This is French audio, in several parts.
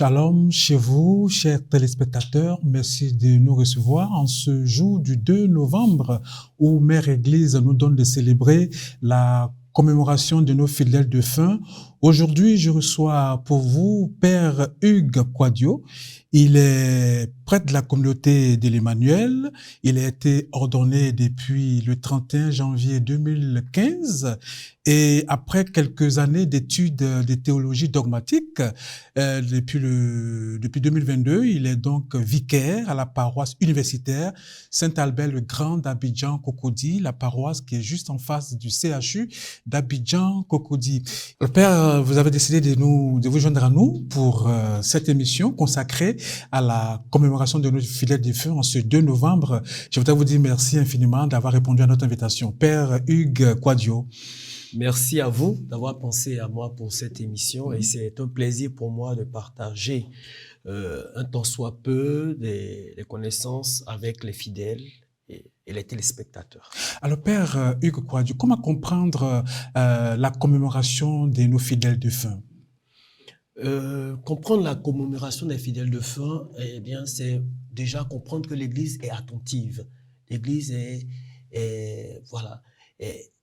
Shalom chez vous, chers téléspectateurs. Merci de nous recevoir en ce jour du 2 novembre où Mère Église nous donne de célébrer la commémoration de nos fidèles défunts. Aujourd'hui, je reçois pour vous Père Hugues Quadio. Il est prêtre de la communauté de l'Emmanuel. Il a été ordonné depuis le 31 janvier 2015 et après quelques années d'études de théologie dogmatique, depuis 2022, il est donc vicaire à la paroisse universitaire Saint-Albert-le-Grand d'Abidjan-Cocody, la paroisse qui est juste en face du CHU d'Abidjan-Cocody. Le Père, vous avez décidé de vous joindre à nous pour cette émission consacrée à la commémoration de nos fidèles défunts en ce 2 novembre. Je voudrais vous dire merci infiniment d'avoir répondu à notre invitation. Père Hugues Quadio. Merci à vous d'avoir pensé à moi pour cette émission et c'est un plaisir pour moi de partager un tant soit peu des connaissances avec les fidèles et les téléspectateurs. Alors Père Hugues Quadio, comment comprendre la commémoration de nos fidèles défunts? Comprendre la commémoration des fidèles défunts, eh bien, c'est déjà comprendre que l'Église est attentive. L'Église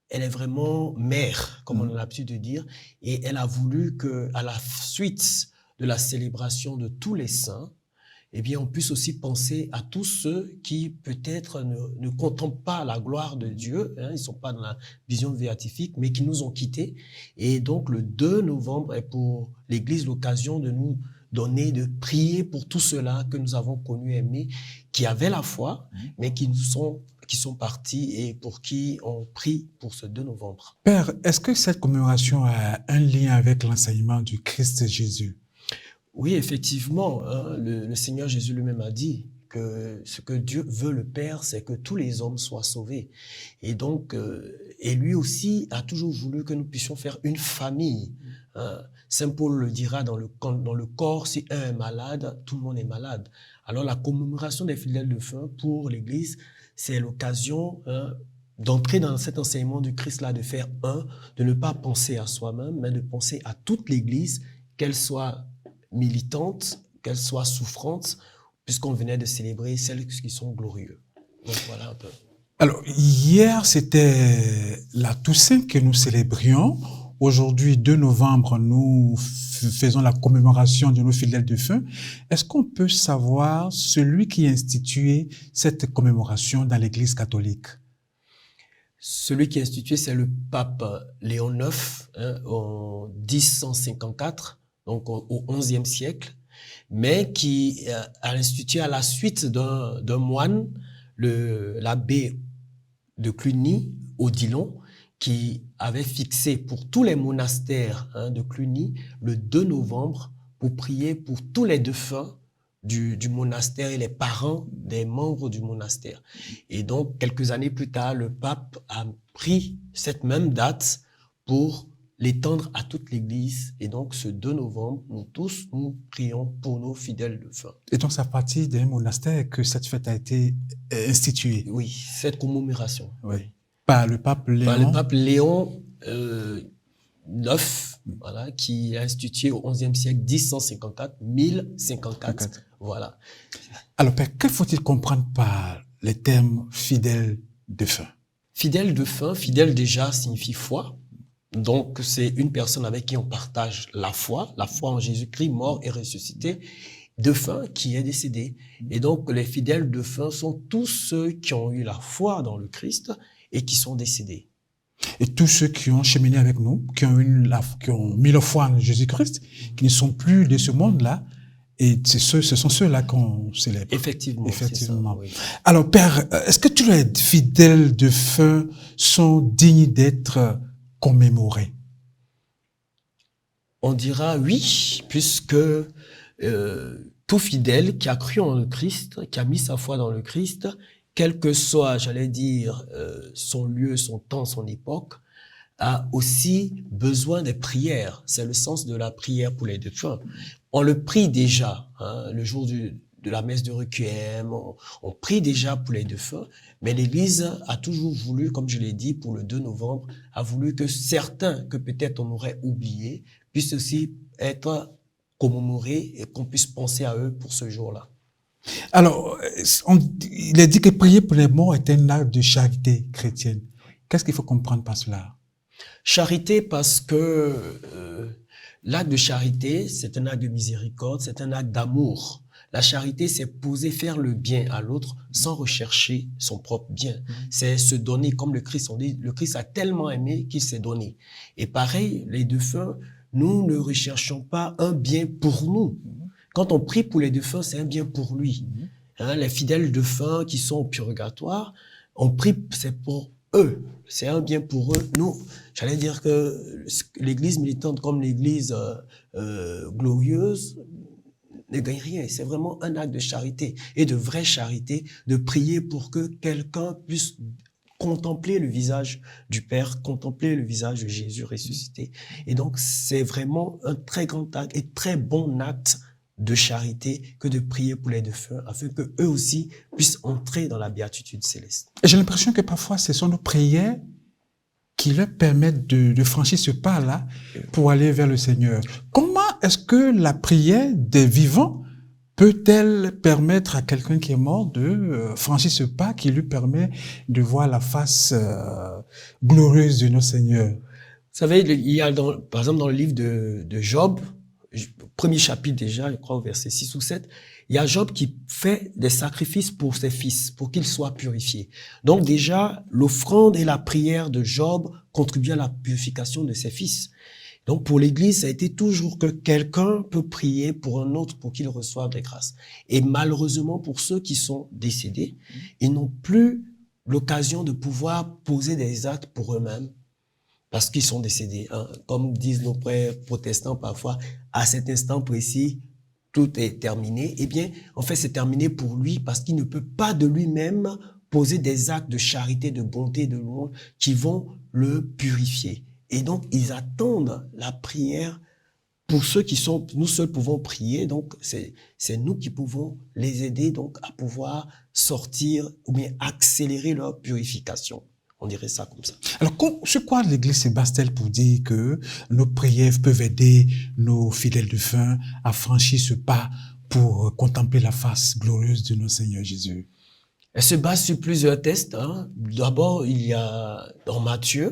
elle est vraiment mère, comme on a l'habitude de dire, et elle a voulu que, à la suite de la célébration de tous les saints, eh bien, on puisse aussi penser à tous ceux qui peut-être ne contemplent pas la gloire de Dieu, hein, ils ne sont pas dans la vision béatifique, mais qui nous ont quittés. Et donc, le 2 novembre est pour l'Église l'occasion de nous donner, de prier pour tous ceux-là que nous avons connus et aimés, qui avaient la foi, mais qui sont partis et pour qui on prie pour ce 2 novembre. Père, est-ce que cette commémoration a un lien avec l'enseignement du Christ Jésus? Oui, effectivement, hein, le Seigneur Jésus lui-même a dit que ce que Dieu veut, le Père, c'est que tous les hommes soient sauvés. Et donc, et lui aussi a toujours voulu que nous puissions faire une famille. Saint Paul le dira dans le corps, si un est malade, tout le monde est malade. Alors la commémoration des fidèles défunts pour l'Église, c'est l'occasion d'entrer dans cet enseignement du Christ-là, de faire de ne pas penser à soi-même, mais de penser à toute l'Église, qu'elle soit militante, qu'elle soit souffrante, puisqu'on venait de célébrer celles qui sont glorieuses. Donc voilà un peu. Alors, hier, c'était la Toussaint que nous célébrions. Aujourd'hui, 2 novembre, nous faisons la commémoration de nos fidèles défunts. Est-ce qu'on peut savoir celui qui a institué cette commémoration dans l'Église catholique? Celui qui a institué, c'est le pape Léon IX, en 1054, donc au XIe siècle, mais qui a institué à la suite d'un moine, l'abbé de Cluny, Odilon, qui avait fixé pour tous les monastères de Cluny le 2 novembre pour prier pour tous les défunts du monastère et les parents des membres du monastère. Et donc, quelques années plus tard, le pape a pris cette même date pour l'étendre à toute l'Église. Et donc, ce 2 novembre, nous prions pour nos fidèles défunts. Et donc, c'est à partir d'un monastère que cette fête a été instituée? Oui, cette commémoration. Oui. Par le pape Léon? Par le pape Léon IX, voilà, qui a institué au XIe siècle, 1054. Voilà. Alors, Père, que faut-il comprendre par les termes fidèles défunts? Fidèle défunt, fidèle déjà signifie foi. Donc, c'est une personne avec qui on partage la foi en Jésus-Christ, mort et ressuscité, défunt qui est décédé. Et donc, les fidèles défunts sont tous ceux qui ont eu la foi dans le Christ et qui sont décédés. Et tous ceux qui ont cheminé avec nous, qui ont mis leur foi en Jésus-Christ, qui ne sont plus de ce monde-là, et ce sont ceux-là qu'on célèbre. Effectivement. Effectivement. Ça, oui. Alors, Père, est-ce que tous les fidèles défunts sont dignes d'être commémorés? On dira oui, puisque tout fidèle qui a cru en le Christ, qui a mis sa foi dans le Christ, quel que soit, j'allais dire, son lieu, son temps, son époque, a aussi besoin des prières. C'est le sens de la prière pour les défunts. On le prie déjà, hein, le jour de la messe de requiem, on prie déjà pour les défunts, mais l'Église a toujours voulu, comme je l'ai dit, pour le 2 novembre, a voulu que certains que peut-être on aurait oubliés puissent aussi être commémorer et qu'on puisse penser à eux pour ce jour-là. Alors, il est dit que prier pour les morts est un acte de charité chrétienne. Qu'est-ce qu'il faut comprendre par cela? Charité parce que l'acte de charité, c'est un acte de miséricorde, c'est un acte d'amour. La charité, c'est poser faire le bien à l'autre sans rechercher son propre bien. C'est se donner, comme le Christ, on dit, le Christ a tellement aimé qu'il s'est donné. Et pareil, les défunts, nous ne recherchons pas un bien pour nous. Quand on prie pour les défunts, c'est un bien pour lui. Hein, les fidèles défunts qui sont au purgatoire, on prie, c'est pour eux. C'est un bien pour eux. Nous, j'allais dire que l'église militante comme l'église glorieuse ne gagne rien. C'est vraiment un acte de charité et de vraie charité de prier pour que quelqu'un puisse contempler le visage du Père, contempler le visage de Jésus ressuscité. Et donc, c'est vraiment un très grand acte et très bon acte de charité que de prier pour les défunts afin que eux aussi puissent entrer dans la béatitude céleste. J'ai l'impression que parfois, ce sont nos prières qui leur permettent de franchir ce pas-là pour aller vers le Seigneur. Comment est-ce que la prière des vivants peut-elle permettre à quelqu'un qui est mort de franchir ce pas qui lui permet de voir la face glorieuse de notre Seigneur? Vous savez, il y a par exemple dans le livre de Job, premier chapitre déjà, je crois au verset 6 ou 7, il y a Job qui fait des sacrifices pour ses fils, pour qu'ils soient purifiés. Donc déjà, l'offrande et la prière de Job contribuent à la purification de ses fils. Donc pour l'Église, ça a été toujours que quelqu'un peut prier pour un autre pour qu'il reçoive des grâces. Et malheureusement, pour ceux qui sont décédés, ils n'ont plus l'occasion de pouvoir poser des actes pour eux-mêmes parce qu'ils sont décédés. Hein. Comme disent nos frères protestants parfois, à cet instant précis, tout est terminé. Eh bien, en fait, c'est terminé pour lui parce qu'il ne peut pas de lui-même poser des actes de charité, de bonté, de louange qui vont le purifier. Et donc, ils attendent la prière pour ceux qui sont, nous seuls pouvons prier. Donc, c'est nous qui pouvons les aider donc à pouvoir sortir ou bien accélérer leur purification. On dirait ça comme ça. Alors, sur quoi l'Église se base-t-elle pour dire que nos prières peuvent aider nos fidèles défunts à franchir ce pas pour contempler la face glorieuse de notre Seigneur Jésus? Elle se base sur plusieurs textes. Hein. D'abord, il y a dans Matthieu,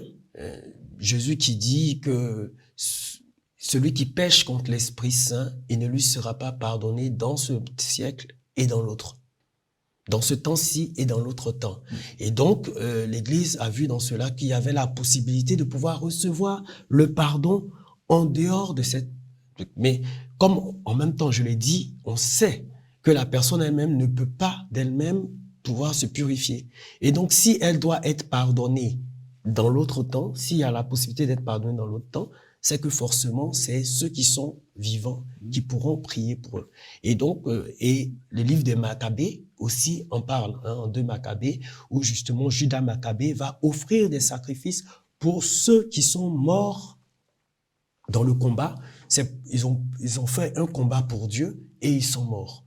Jésus qui dit que celui qui pêche contre l'Esprit Saint, il ne lui sera pas pardonné dans ce siècle et dans l'autre. Dans ce temps-ci et dans l'autre temps. Et donc, l'Église a vu dans cela qu'il y avait la possibilité de pouvoir recevoir le pardon en dehors de cette... Mais comme en même temps, je l'ai dit, on sait que la personne elle-même ne peut pas d'elle-même pouvoir se purifier. Et donc, si elle doit être pardonnée dans l'autre temps, s'il y a la possibilité d'être pardonnée dans l'autre temps, c'est que forcément, c'est ceux qui sont vivants qui pourront prier pour eux. Et donc, et le livre des Maccabées aussi en parle, hein, en 2 Maccabées, où justement Judas Maccabée va offrir des sacrifices pour ceux qui sont morts dans le combat. Ils ont fait un combat pour Dieu et ils sont morts.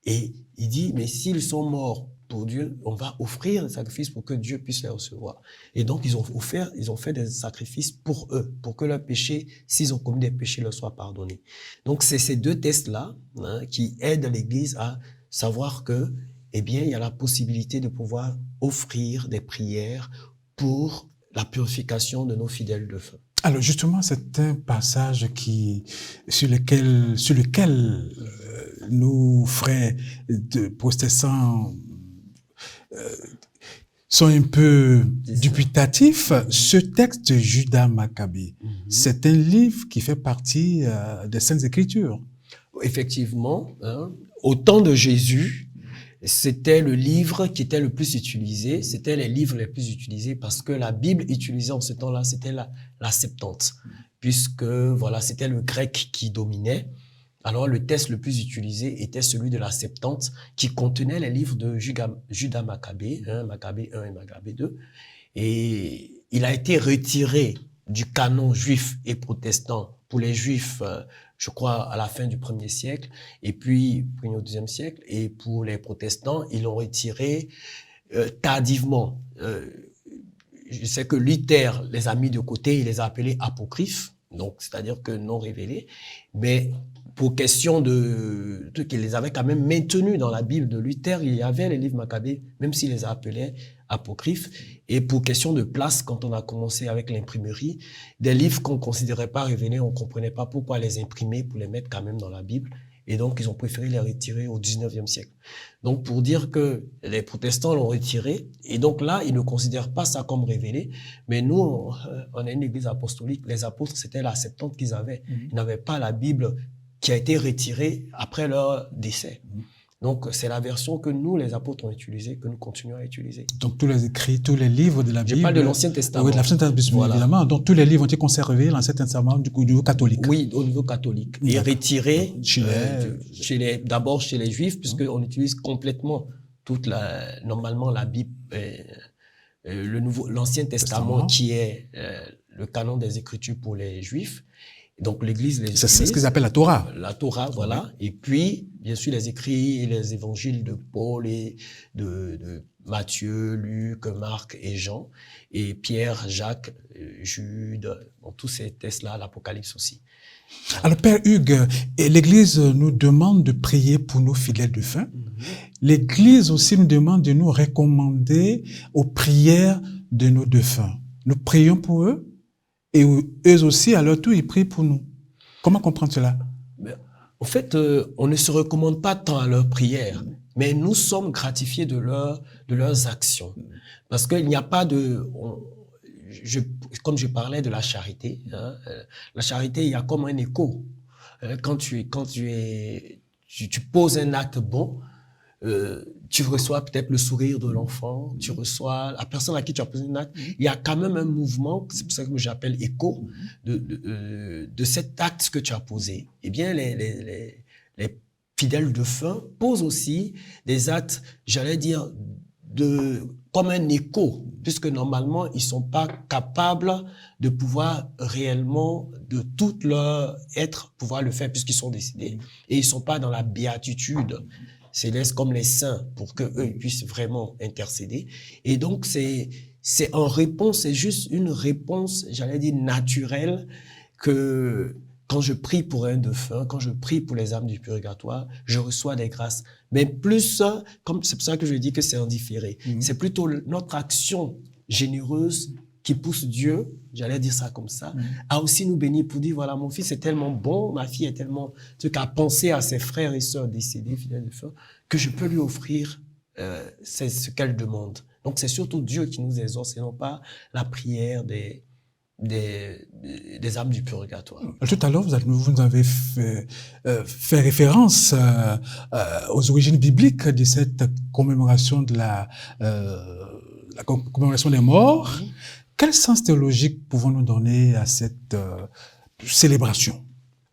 Et il dit, mais s'ils sont morts pour Dieu, on va offrir des sacrifices pour que Dieu puisse les recevoir. Et donc, ils ont fait des sacrifices pour eux, pour que leurs péchés, s'ils ont commis des péchés, leur soient pardonnés. Donc, c'est ces deux tests-là, hein, qui aident l'Église à savoir que, eh bien, il y a la possibilité de pouvoir offrir des prières pour la purification de nos fidèles défunts. Alors, justement, c'est un passage sur lequel nos frères de protestants sont un peu dubitatifs. Ce texte de Judas Maccabée, c'est un livre qui fait partie des Saintes Écritures. Effectivement, hein, au temps de Jésus, c'était le livre qui était le plus utilisé, c'était les livres les plus utilisés parce que la Bible utilisée en ce temps-là, c'était la Septante, puisque voilà, c'était le grec qui dominait. Alors, le texte le plus utilisé était celui de la Septante qui contenait les livres de Judas Maccabée, hein, Maccabée 1 et Maccabée 2. Et il a été retiré du canon juif et protestant pour les juifs, je crois, à la fin du 1er siècle, et puis au 2e siècle. Et pour les protestants, ils l'ont retiré tardivement. Je sais que Luther les a mis de côté, il les a appelés apocryphes, donc c'est-à-dire que non révélés, mais pour question qu'ils les avaient quand même maintenus dans la Bible de Luther, il y avait les livres Maccabées, même s'il les appelait apocryphes. Et pour question de place, quand on a commencé avec l'imprimerie, des livres qu'on considérait pas révélés, on comprenait pas pourquoi les imprimer pour les mettre quand même dans la Bible. Et donc, ils ont préféré les retirer au 19e siècle. Donc, pour dire que les protestants l'ont retiré, et donc là, ils ne considèrent pas ça comme révélé. Mais nous, on est une église apostolique. Les apôtres, c'était la Septante qu'ils avaient. Ils n'avaient pas la Bible qui a été retirée après leur décès. Donc, c'est la version que nous, les apôtres, ont utilisée, que nous continuons à utiliser. Donc, tous les écrits, tous les livres de la Bible. Je parle de l'Ancien Testament. Oui, de l'Ancien Testament, voilà. Évidemment. Donc, tous les livres ont été conservés, l'Ancien Testament, du coup, au niveau catholique. Oui, au niveau catholique. Et retirés, d'abord chez les Juifs, puisqu'on utilise complètement normalement la Bible, l'Ancien Testament, qui est le canon des Écritures pour les Juifs. Donc, l'Église les utilise. C'est ce qu'ils appellent la Torah. La Torah, voilà. Et puis, bien sûr, les écrits et les évangiles de Paul et de Matthieu, Luc, Marc et Jean, et Pierre, Jacques, Jude, bon, tous ces textes-là, l'Apocalypse aussi. Alors, Père Hugues, l'Église nous demande de prier pour nos fidèles défunts. L'Église aussi nous demande de nous recommander aux prières de nos défunts. Nous prions pour eux. Et eux aussi, à leur tour, ils prient pour nous. Comment comprendre cela? En fait, on ne se recommande pas tant à leurs prières, mais nous sommes gratifiés de leurs actions. Parce qu'il n'y a pas comme je parlais de la charité, la charité, il y a comme un écho. Quand tu poses un acte bon, tu reçois peut-être le sourire de l'enfant, tu reçois la personne à qui tu as posé un acte. Il y a quand même un mouvement, c'est pour ça que j'appelle écho, de cet acte que tu as posé. Eh bien, les fidèles défunts posent aussi des actes, j'allais dire, comme un écho, puisque normalement, ils sont pas capables de pouvoir réellement, de tout leur être, pouvoir le faire, puisqu'ils sont décédés. Et ils sont pas dans la béatitude céleste comme les saints, pour que eux puissent vraiment intercéder. Et donc, c'est en réponse, c'est juste une réponse, j'allais dire, naturelle, que quand je prie pour un défunt, quand je prie pour les âmes du purgatoire, je reçois des grâces. Mais plus, c'est pour ça que je dis que c'est indifféré. C'est plutôt notre action généreuse qui pousse Dieu, j'allais dire ça comme ça, à aussi nous bénir pour dire, voilà, mon fils est tellement bon, ma fille est tellement, à penser à ses frères et sœurs décédés, fidèles de feu, que je peux lui offrir c'est ce qu'elle demande. Donc, c'est surtout Dieu qui nous exauce et non pas la prière des âmes du purgatoire. Tout à l'heure, vous nous avez fait référence aux origines bibliques de cette commémoration de la commémoration des morts. Quel sens théologique pouvons-nous donner à cette célébration?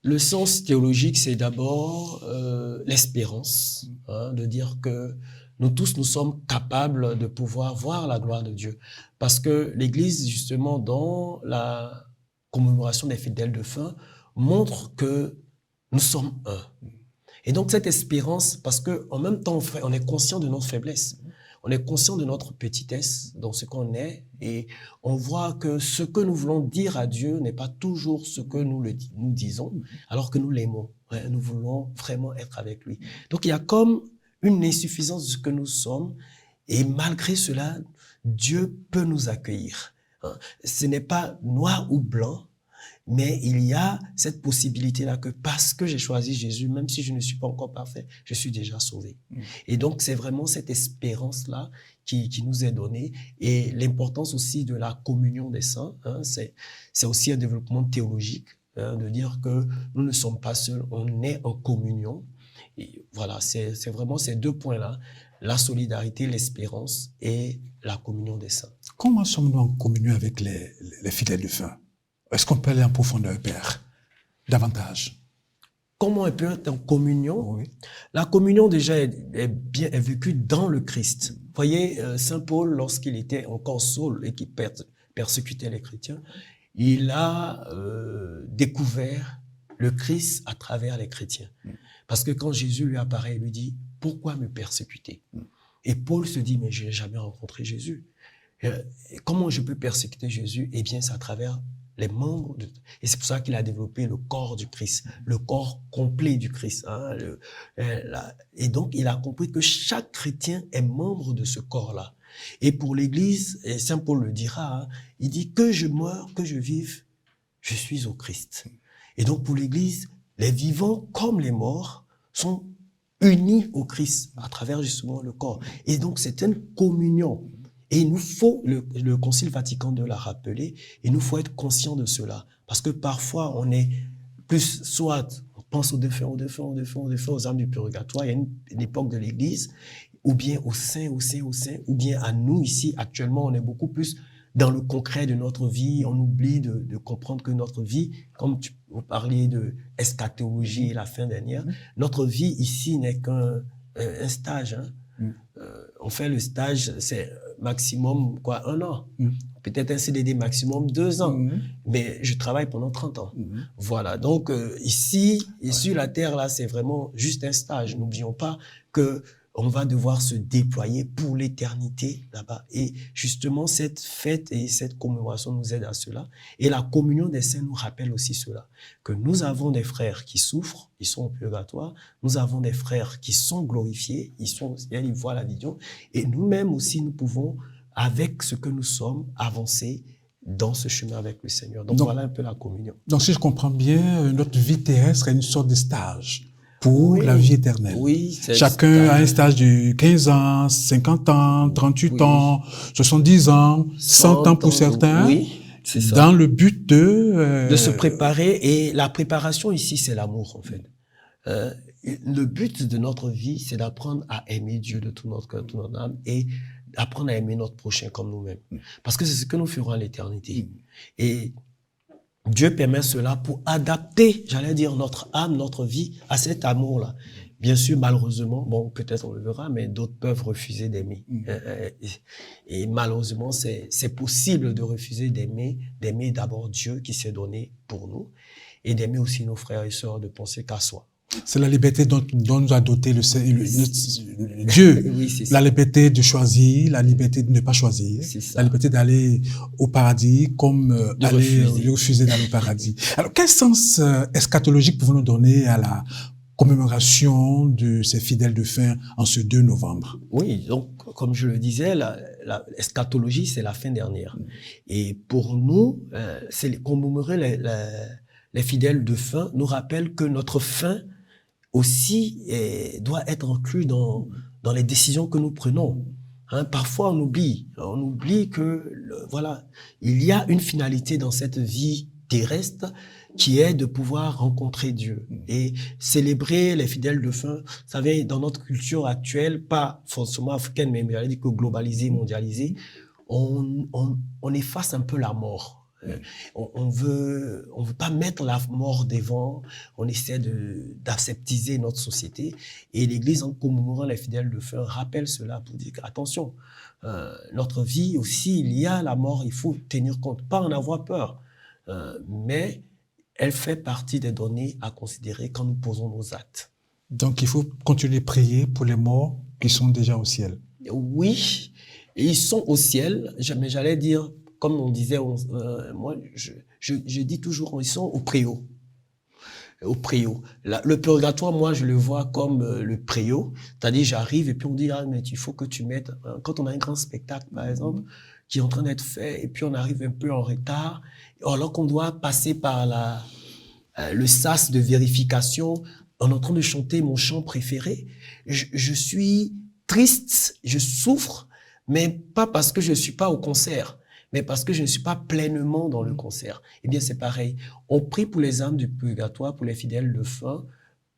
Le sens théologique, c'est d'abord l'espérance, de dire que nous tous, nous sommes capables de pouvoir voir la gloire de Dieu. Parce que l'Église, justement, dans la commémoration des fidèles défunts, montre que nous sommes un. Et donc, cette espérance, parce que en même temps, on est conscient de notre faiblesse. On est conscient de notre petitesse dans ce qu'on est et on voit que ce que nous voulons dire à Dieu n'est pas toujours ce que nous disons, alors que nous l'aimons. Nous voulons vraiment être avec lui. Donc, il y a comme une insuffisance de ce que nous sommes et malgré cela, Dieu peut nous accueillir. Ce n'est pas noir ou blanc, mais il y a cette possibilité-là que parce que j'ai choisi Jésus, même si je ne suis pas encore parfait, je suis déjà sauvé. Et donc, c'est vraiment cette espérance-là qui nous est donnée. Et l'importance aussi de la communion des saints, c'est aussi un développement théologique, de dire que nous ne sommes pas seuls, on est en communion. Et voilà, c'est vraiment ces deux points-là, la solidarité, l'espérance et la communion des saints. Comment sommes-nous en communion avec les fidèles défunts? Est-ce qu'on peut aller en profondeur, Père, davantage? Comment on peut être en communion? Oui. La communion, déjà, est vécue dans le Christ. Vous voyez, Saint Paul, lorsqu'il était encore Saul et qu'il persécutait les chrétiens, il a découvert le Christ à travers les chrétiens. Parce que quand Jésus lui apparaît, il lui dit « Pourquoi me persécuter ?» Et Paul se dit « Mais je n'ai jamais rencontré Jésus. Comment je peux persécuter Jésus? » Eh bien, c'est à travers les membres de... Et c'est pour ça qu'il a développé le corps du Christ, le corps complet du Christ. Hein, et donc, il a compris que chaque chrétien est membre de ce corps-là. Et pour l'Église, et Saint Paul le dira, hein, il dit que je meure, que je vive, je suis au Christ. Et donc, pour l'Église, les vivants comme les morts sont unis au Christ à travers justement le corps. Et donc, c'est une communion. Et il nous faut, le Concile Vatican II l'a rappelé, il nous faut être conscient de cela. Parce que parfois, on est plus, soit on pense aux défunts, aux âmes du purgatoire, il y a une époque de l'Église, ou bien aux saints, ou bien à nous ici, actuellement, on est beaucoup plus dans le concret de notre vie. On oublie de comprendre que notre vie, comme vous parliez de eschatologie et la fin dernière, notre vie ici n'est qu'un stage, hein. On fait le stage, c'est maximum 1 an. Peut-être un CDD maximum 2 ans. Mais je travaille pendant 30 ans. Voilà. Donc, ici, et sur la terre, là, c'est vraiment juste un stage. N'oublions pas que on va devoir se déployer pour l'éternité là-bas. Et justement, cette fête et cette commémoration nous aident à cela. Et la communion des saints nous rappelle aussi cela, que nous avons des frères qui souffrent, ils sont au purgatoire. Nous avons des frères qui sont glorifiés, ils voient la vision. Et nous-mêmes aussi, nous pouvons, avec ce que nous sommes, avancer dans ce chemin avec le Seigneur. Donc voilà un peu la communion. Donc, si je comprends bien, notre vie terrestre est une sorte de stage pour la vie éternelle. Oui, chacun a un stage de 15 ans, 50 ans, 38 ans, 70 ans, 100 ans pour certains. Oui, c'est ça. Dans le but de se préparer. Et la préparation ici, c'est l'amour, en fait. Le but de notre vie, c'est d'apprendre à aimer Dieu de tout notre cœur, toute notre âme, et apprendre à aimer notre prochain comme nous-mêmes. Parce que c'est ce que nous ferons à l'éternité. Et Dieu permet cela pour adapter, j'allais dire, notre âme, notre vie à cet amour-là. Bien sûr, malheureusement, bon, peut-être on le verra, mais d'autres peuvent refuser d'aimer. Et malheureusement, c'est possible de refuser d'aimer d'abord Dieu qui s'est donné pour nous, et d'aimer aussi nos frères et sœurs, de penser qu'à soi. C'est la liberté dont nous a doté le Dieu. Oui, c'est la ça. liberté de choisir, la liberté de ne pas choisir, la liberté d'aller au paradis comme refuser d'aller au paradis. Alors, quel sens eschatologique pouvons-nous donner à la commémoration de ces fidèles de fin en ce 2 novembre? Oui, donc, comme je le disais, l'eschatologie, c'est la fin dernière. Et pour nous, c'est commémorer les fidèles de fin nous rappelle que notre fin aussi doit être inclus dans les décisions que nous prenons. Hein, parfois, on oublie que voilà, il y a une finalité dans cette vie terrestre qui est de pouvoir rencontrer Dieu et célébrer les fidèles de fin. Vous savez, dans notre culture actuelle, pas forcément africaine, mais j'allais dire que globalisée, mondialisée, on efface un peu la mort. On veut pas mettre la mort devant, on essaie d'aseptiser notre société, et l'Église, en commémorant les fidèles de fin, rappelle cela pour dire attention, notre vie aussi, il y a la mort, il faut tenir compte, pas en avoir peur, mais elle fait partie des données à considérer quand nous posons nos actes. Donc il faut continuer de prier pour les morts qui sont déjà au ciel. Oui, ils sont au ciel, mais j'allais dire, comme on disait, moi, je dis toujours, ils sont au préau. Au préau. Le purgatoire, moi, je le vois comme le préau. C'est-à-dire, j'arrive et puis on dit, ah, mais il faut que tu mettes, quand on a un grand spectacle, par exemple, qui est en train d'être fait, et puis on arrive un peu en retard, alors qu'on doit passer par le sas de vérification, on est en train de chanter mon chant préféré. Je suis triste, je souffre, mais pas parce que je ne suis pas au concert, mais parce que je ne suis pas pleinement dans le concert. Eh bien, c'est pareil. On prie pour les âmes du purgatoire, pour les fidèles de fin,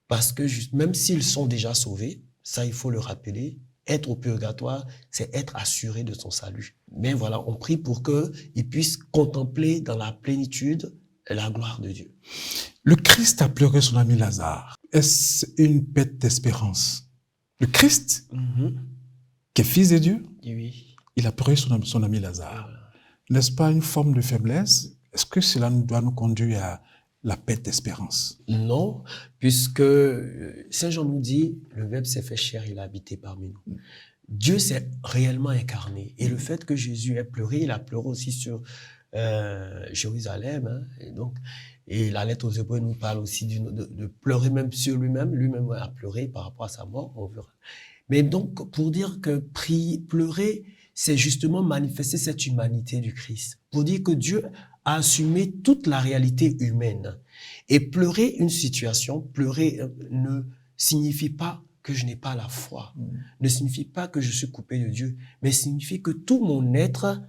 parce que même s'ils sont déjà sauvés, ça, il faut le rappeler, être au purgatoire, c'est être assuré de son salut. Mais voilà, on prie pour qu'ils puissent contempler dans la plénitude la gloire de Dieu. Le Christ a pleuré son ami Lazare. Est-ce une bête d'espérance? Le Christ, qui est fils de Dieu, oui, il a pleuré son ami Lazare. N'est-ce pas une forme de faiblesse? Est-ce que cela doit nous conduire à la perte d'espérance? Non, puisque Saint Jean nous dit, le Verbe s'est fait chair, il a habité parmi nous. Dieu s'est réellement incarné. Et le fait que Jésus ait pleuré, il a pleuré aussi sur Jérusalem. Hein, et la lettre aux Hébreux nous parle aussi de pleurer même sur lui-même. Lui-même a pleuré par rapport à sa mort. On verra. Mais donc, pour dire que pleurer, c'est justement manifester cette humanité du Christ. Pour dire que Dieu a assumé toute la réalité humaine. Et pleurer une situation, pleurer ne signifie pas que je n'ai pas la foi, ne signifie pas que je suis coupé de Dieu, mais signifie que tout mon être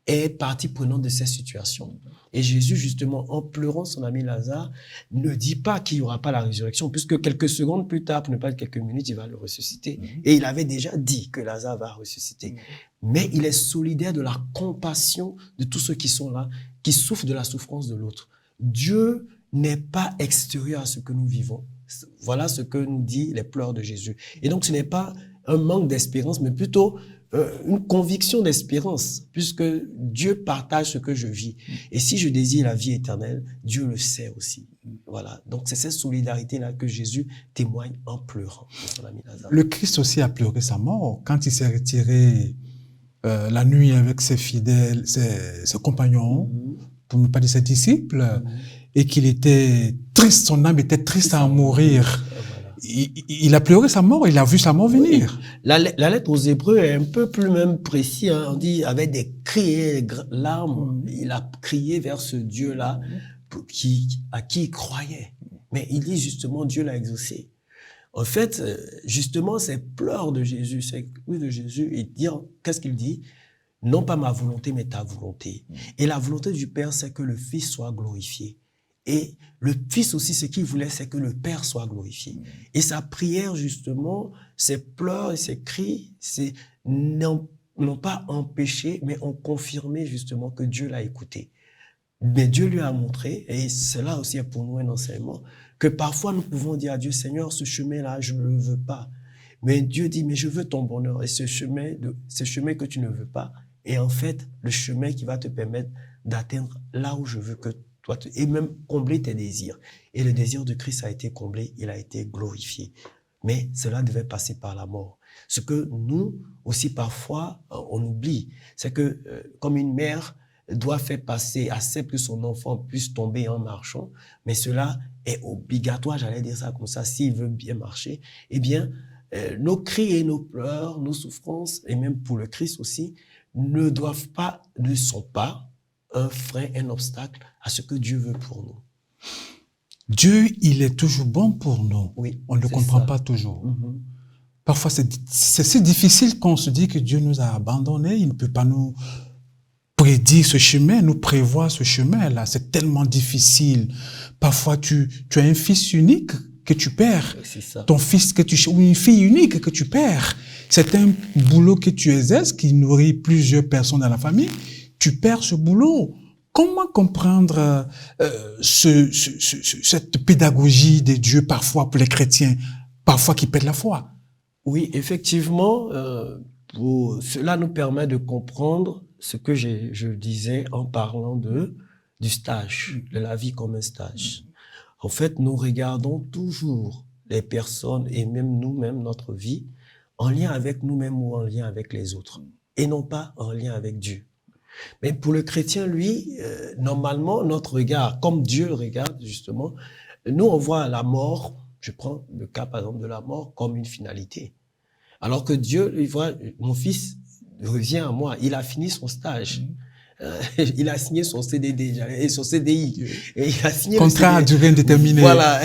est partie prenante de cette situation. Et Jésus, justement, en pleurant son ami Lazare, ne dit pas qu'il n'y aura pas la résurrection, puisque quelques secondes plus tard, pour ne pas dire quelques minutes, il va le ressusciter. Et il avait déjà dit que Lazare va ressusciter. Mais il est solidaire de la compassion de tous ceux qui sont là, qui souffrent de la souffrance de l'autre. Dieu n'est pas extérieur à ce que nous vivons. Voilà ce que nous dit les pleurs de Jésus. Et donc, ce n'est pas un manque d'espérance, mais plutôt une conviction d'espérance, puisque Dieu partage ce que je vis. Et si je désire la vie éternelle, Dieu le sait aussi. Voilà. Donc, c'est cette solidarité-là que Jésus témoigne en pleurant de son ami Lazare. Le Christ aussi a pleuré sa mort quand il s'est retiré la nuit avec ses fidèles, ses compagnons, pour ne pas dire ses disciples, et qu'il était triste, son âme était triste à en mourir. Il a pleuré sa mort, il a vu sa mort venir. Oui. La lettre aux Hébreux est un peu plus même précis. Hein. On dit avec des cris et des larmes, il a crié vers ce Dieu-là à qui il croyait. Mais il dit justement, Dieu l'a exaucé. En fait, justement, ces pleurs de Jésus, ces cris de Jésus, il dit, qu'est-ce qu'il dit? Non pas ma volonté, mais ta volonté. Et la volonté du Père, c'est que le Fils soit glorifié. Et le Fils aussi, ce qu'il voulait, c'est que le Père soit glorifié. Et sa prière, justement, ses pleurs et ses cris, n'ont pas empêché, mais ont confirmé justement que Dieu l'a écouté. Mais Dieu lui a montré, et cela aussi est pour nous un enseignement, que parfois nous pouvons dire à Dieu, Seigneur, ce chemin-là, je ne le veux pas. Mais Dieu dit, mais je veux ton bonheur. Et ce chemin que tu ne veux pas est en fait le chemin qui va te permettre d'atteindre là où je veux que toi, et même combler tes désirs. Et le désir de Christ a été comblé, il a été glorifié. Mais cela devait passer par la mort. Ce que nous aussi parfois on oublie, c'est que comme une mère doit faire passer, accepte que son enfant puisse tomber en marchant, mais cela est obligatoire, j'allais dire ça comme ça, s'il veut bien marcher, eh bien, nos cris et nos pleurs, nos souffrances, et même pour le Christ aussi, ne sont pas un frein, un obstacle à ce que Dieu veut pour nous. Dieu, il est toujours bon pour nous. Oui, on ne le comprend pas toujours. Parfois, c'est si difficile qu'on se dit que Dieu nous a abandonnés. Il ne peut pas nous prédire ce chemin, nous prévoir ce chemin-là. C'est tellement difficile. Parfois, tu as un fils unique que tu perds. C'est ça. Ton fils ou une fille unique que tu perds. C'est un boulot que tu exerces qui nourrit plusieurs personnes dans la famille. Tu perds ce boulot. Comment comprendre cette pédagogie de Dieu parfois pour les chrétiens, parfois qui perdent la foi? Oui, effectivement, cela nous permet de comprendre ce que je disais en parlant du stage, de la vie comme un stage. En fait, nous regardons toujours les personnes et même nous-mêmes, notre vie, en lien avec nous-mêmes ou en lien avec les autres, et non pas en lien avec Dieu. Mais pour le chrétien, lui, normalement, notre regard, comme Dieu le regarde, justement, nous, on voit la mort, je prends le cas, par exemple, de la mort, comme une finalité. Alors que Dieu, il voit, mon fils revient à moi, il a fini son stage. Il a signé son CDD et son CDI. Et il a signé contrat à durée indéterminée. Voilà,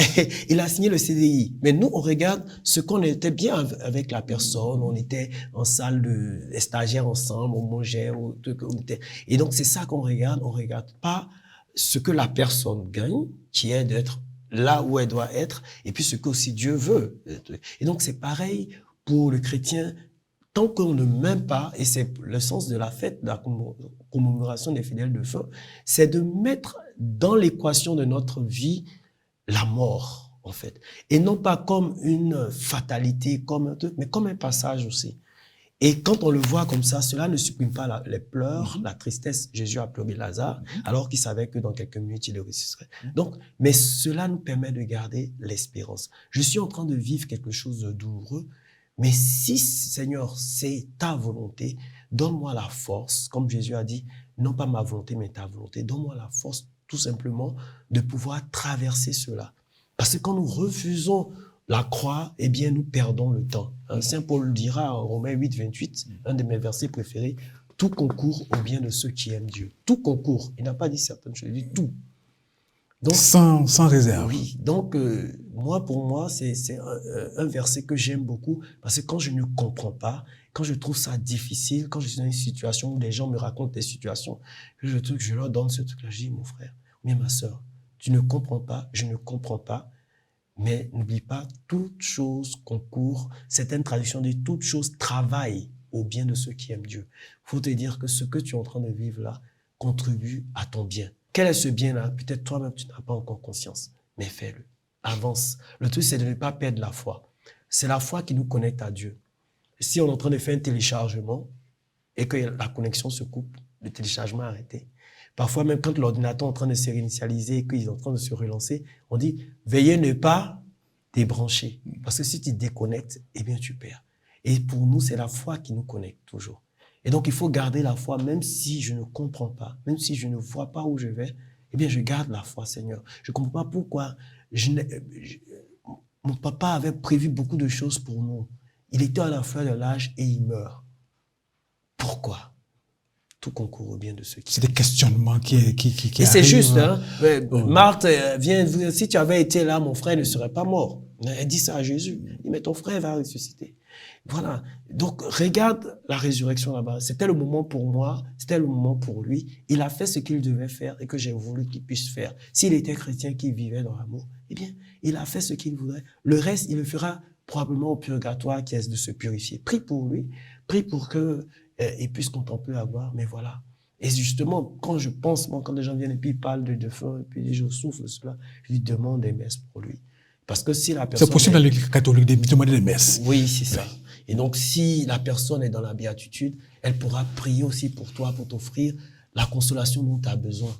il a signé le CDI. Mais nous, on regarde ce qu'on était bien avec la personne. On était en salle de stagiaires ensemble, on mangeait, et donc c'est ça qu'on regarde. On regarde pas ce que la personne gagne, qui est d'être là où elle doit être, et puis ce que aussi Dieu veut. Et donc c'est pareil pour le chrétien. Tant qu'on ne m'aime pas, et c'est le sens de la fête, de la commémoration des fidèles de fin, c'est de mettre dans l'équation de notre vie la mort, en fait. Et non pas comme une fatalité, comme un truc, mais comme un passage aussi. Et quand on le voit comme ça, cela ne supprime pas les pleurs, la tristesse. Jésus a pleuré Lazare, alors qu'il savait que dans quelques minutes, il le ressusciterait. Donc, mais cela nous permet de garder l'espérance. Je suis en train de vivre quelque chose de douloureux, mais si, Seigneur, c'est ta volonté, donne-moi la force, comme Jésus a dit, non pas ma volonté, mais ta volonté. Donne-moi la force, tout simplement, de pouvoir traverser cela. Parce que quand nous refusons la croix, eh bien, nous perdons le temps. Saint Paul dira en Romains 8, 28, un de mes versets préférés, « Tout concourt au bien de ceux qui aiment Dieu. » Tout concourt. Il n'a pas dit certaines choses, il dit tout. Donc, sans réserve. Oui, donc pour moi, c'est un verset que j'aime beaucoup parce que quand je ne comprends pas, quand je trouve ça difficile, quand je suis dans une situation où les gens me racontent des situations, je leur donne ce truc-là, je dis, mon frère, mais ma soeur, tu ne comprends pas, je ne comprends pas, mais n'oublie pas, toute chose concourt, certaines traductions disent, toute chose travaille au bien de ceux qui aiment Dieu. Il faut te dire que ce que tu es en train de vivre là contribue à ton bien. Quel est ce bien-là? Peut-être toi-même, tu n'as pas encore conscience, mais fais-le. Avance. Le truc, c'est de ne pas perdre la foi. C'est la foi qui nous connecte à Dieu. Si on est en train de faire un téléchargement et que la connexion se coupe, le téléchargement est arrêté. Parfois, même quand l'ordinateur est en train de se réinitialiser et qu'il est en train de se relancer, on dit « Veuillez ne pas débrancher ». Parce que si tu déconnectes, eh bien, tu perds. Et pour nous, c'est la foi qui nous connecte toujours. Et donc, il faut garder la foi, même si je ne comprends pas, même si je ne vois pas où je vais, eh bien, je garde la foi, Seigneur. Je ne comprends pas pourquoi mon papa avait prévu beaucoup de choses pour nous. Il était à la fleur de l'âge et il meurt. Pourquoi? Tout concourt au bien de ceux qui... C'est des questionnements qui Et c'est juste, hein. Marthe vient, si tu avais été là, mon frère ne serait pas mort. Elle dit ça à Jésus. Il dit, mais ton frère va ressusciter. Voilà. Donc, regarde la résurrection là-bas. C'était le moment pour moi, c'était le moment pour lui. Il a fait ce qu'il devait faire et que j'ai voulu qu'il puisse faire. S'il était chrétien, qu'il vivait dans l'amour, eh bien, il a fait ce qu'il voudrait. Le reste, il le fera probablement au purgatoire qui est de se purifier. Prie pour lui, prie pour que il puisse contempler la gloire. Mais voilà. Et justement, quand je pense, moi, quand les gens viennent et puis ils parlent de défunt, et puis je souffle cela, je lui demande des messes pour lui. Parce que si la personne... C'est possible dans l'Église catholique de demander des messes. Oui, c'est ça. Et donc, si la personne est dans la béatitude, elle pourra prier aussi pour toi, pour t'offrir la consolation dont tu as besoin.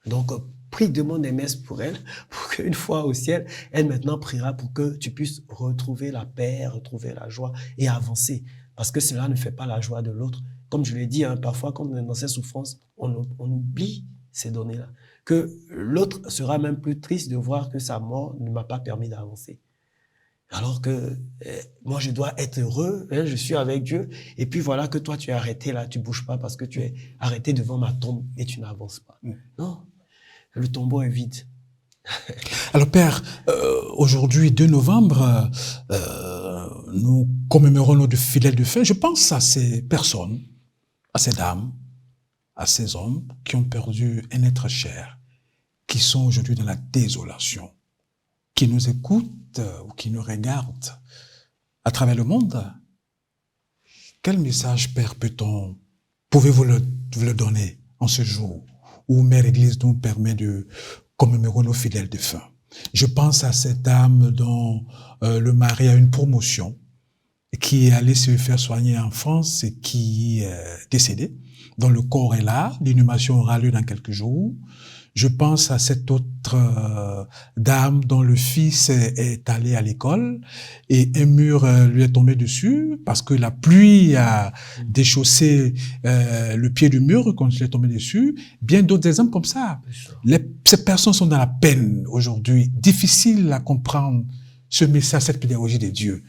Donc, prie, demande des messes pour elle, pour qu'une fois au ciel, elle maintenant priera pour que tu puisses retrouver la paix, retrouver la joie et avancer. Parce que cela ne fait pas la joie de l'autre. Comme je l'ai dit, hein, parfois, quand on est dans ces souffrances, on oublie ces données-là. Que l'autre sera même plus triste de voir que sa mort ne m'a pas permis d'avancer. Alors que moi, je dois être heureux, hein, je suis avec Dieu. Et puis voilà que toi, tu es arrêté là, tu bouges pas parce que tu es arrêté devant ma tombe et tu n'avances pas. Non, le tombeau est vide. Alors Père, aujourd'hui, 2 novembre, nous commémorons notre fidèle de fin. Je pense à ces personnes, à ces dames, à ces hommes qui ont perdu un être cher, qui sont aujourd'hui dans la désolation, qui nous écoutent ou qui nous regardent à travers le monde. Quel message, Père, pouvez-vous le donner en ce jour où Mère Église nous permet de commémorer nos fidèles défunts? Je pense à cette dame dont le mari a une promotion, qui est allée se faire soigner en France et qui est décédée, dont le corps est là, l'inhumation aura lieu dans quelques jours. Je pense à cette autre dame dont le fils est allé à l'école et un mur lui est tombé dessus parce que la pluie a déchaussé le pied du mur quand il est tombé dessus. Bien d'autres exemples comme ça. Ces personnes sont dans la peine aujourd'hui. Difficile à comprendre ce message, cette pédagogie de Dieu.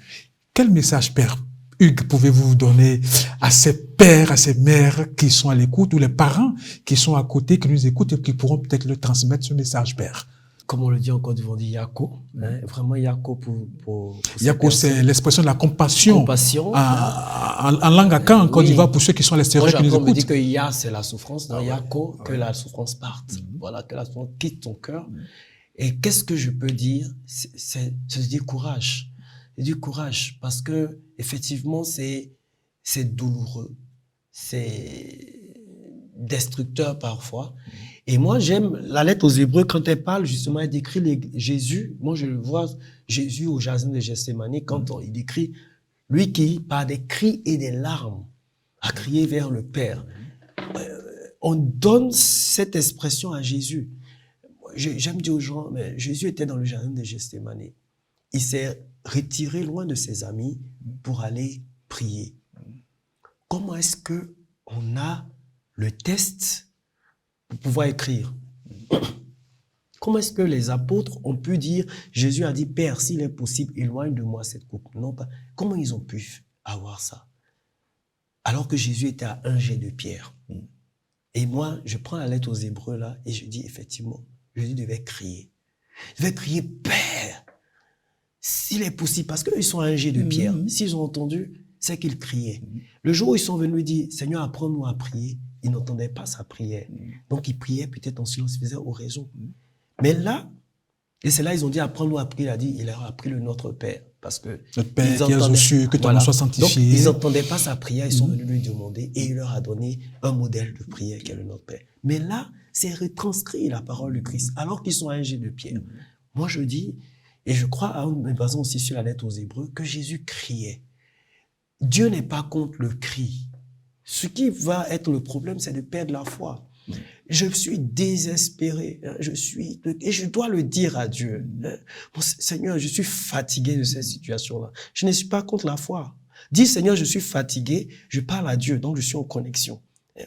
Quel message, Père Hugues, pouvez-vous donner à ces pères, à ces mères qui sont à l'écoute, ou les parents qui sont à côté, qui nous écoutent et qui pourront peut-être leur transmettre ce message, Père? Comme on le dit en Côte d'Ivoire, on dit Yako. Hein, vraiment Yako pour Yako, c'est l'expression de la compassion. Compassion. En langue akan, en Côte d'Ivoire, pour ceux qui sont à l'extérieur, qui nous écoutent. On me dit que Ya, c'est la souffrance. Dans Yako, que la souffrance parte. Voilà, que la souffrance quitte ton cœur. Et qu'est-ce que je peux dire? C'est du courage. C'est du courage parce que effectivement c'est douloureux, c'est destructeur parfois. Et moi j'aime la lettre aux Hébreux quand elle parle justement, elle décrit Jésus. Moi je le vois Jésus au jardin de Gethsémani quand il décrit lui qui par des cris et des larmes a crié vers le Père. On donne cette expression à Jésus. J'aime dire aux gens, mais Jésus était dans le jardin de Gethsémani. Il s'est retiré loin de ses amis pour aller prier. Comment est-ce que on a le test pour pouvoir écrire. Comment est-ce que les apôtres ont pu dire, Jésus a dit, Père, s'il est possible, éloigne de moi cette coupe. Non, pas. Comment ils ont pu avoir ça? Alors que Jésus était à un jet de pierre. Et moi, je prends la lettre aux Hébreux là et je dis, effectivement, Jésus devait crier. Il devait crier, Père, s'il est possible, parce qu'ils sont à un jet de pierre. S'ils ont entendu, c'est qu'ils criaient. Le jour où ils sont venus lui dire, Seigneur, apprends-nous à prier, ils n'entendaient pas sa prière. Donc, ils priaient peut-être en silence, ils faisaient oraison. Mais là, et c'est là ils ont dit, apprends-nous à prier. Il leur a appris le Notre Père. Parce que notre Père qui est aux cieux, que ton nom soit sanctifié. Donc, ils n'entendaient pas sa prière, ils sont venus lui demander et il leur a donné un modèle de prière qui est le Notre Père. Mais là, c'est retranscrit la parole du Christ, alors qu'ils sont à un jet de pierre. Moi, je dis, et je crois, en me basant aussi sur la lettre aux Hébreux, que Jésus criait. Dieu n'est pas contre le cri. Ce qui va être le problème, c'est de perdre la foi. Je suis désespéré, et je dois le dire à Dieu. Bon, Seigneur, je suis fatigué de cette situation-là. Je ne suis pas contre la foi. Dis, Seigneur, je suis fatigué, je parle à Dieu, donc je suis en connexion.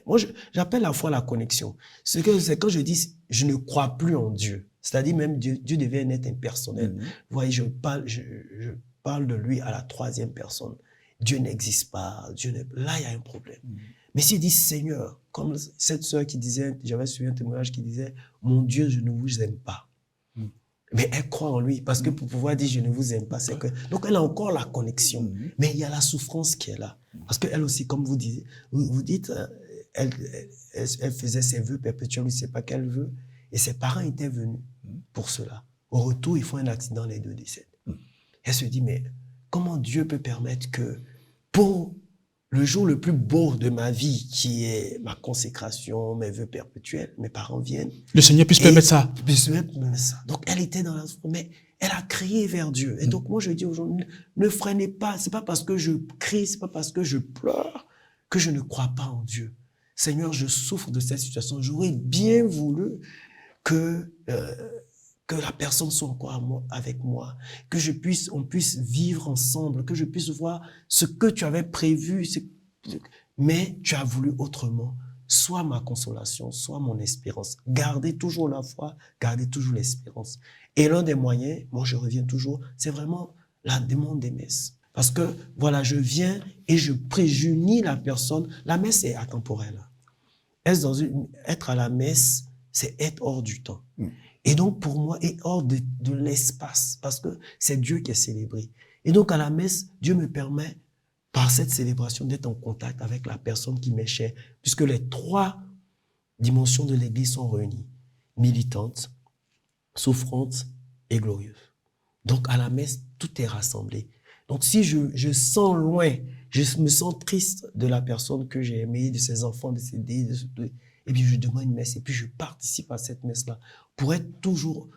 Moi, j'appelle la foi la connexion. C'est quand je dis, je ne crois plus en Dieu. C'est-à-dire même Dieu devient un être impersonnel. Vous voyez, je parle de lui à la troisième personne. Dieu n'existe pas. Là, il y a un problème. Mais s'il dit Seigneur, comme cette sœur qui disait, j'avais suivi un témoignage qui disait, mon Dieu, je ne vous aime pas. Mais elle croit en lui, parce que pour pouvoir dire je ne vous aime pas, c'est que, donc elle a encore la connexion. Mais il y a la souffrance qui est là. Parce qu'elle aussi, comme vous dites, elle faisait ses vœux perpétuels, je ne sais pas quel vœu, et ses parents étaient venus pour cela. Au retour, ils font un accident, les deux décèdent. Elle se dit, mais comment Dieu peut permettre que pour le jour le plus beau de ma vie, qui est ma consécration, mes vœux perpétuels, mes parents viennent. Le Seigneur puisse permettre ça. Donc, elle était dans la... Mais elle a crié vers Dieu. Et donc, moi, je dis aujourd'hui, ne freinez pas. C'est pas parce que je crie, c'est pas parce que je pleure que je ne crois pas en Dieu. Seigneur, je souffre de cette situation. J'aurais bien voulu que la personne soit encore avec moi, que on puisse vivre ensemble, que je puisse voir ce que tu avais prévu, mais tu as voulu autrement. Soit ma consolation, soit mon espérance. Gardez toujours la foi, gardez toujours l'espérance. Et l'un des moyens, moi je reviens toujours, c'est vraiment la demande des messes. Parce que, voilà, je viens et je prie, j'unis la personne. La messe est atemporelle. Être à la messe, c'est être hors du temps. Et donc, pour moi, est hors de l'espace, parce que c'est Dieu qui est célébré. Et donc, à la messe, Dieu me permet, par cette célébration, d'être en contact avec la personne qui m'est chère, puisque les trois dimensions de l'Église sont réunies. Militante, souffrante et glorieuse. Donc, à la messe, tout est rassemblé. Donc, si je sens loin, je me sens triste de la personne que j'ai aimée, de ses enfants décédés, et puis je demande une messe, et puis je participe à cette messe-là, pour être toujours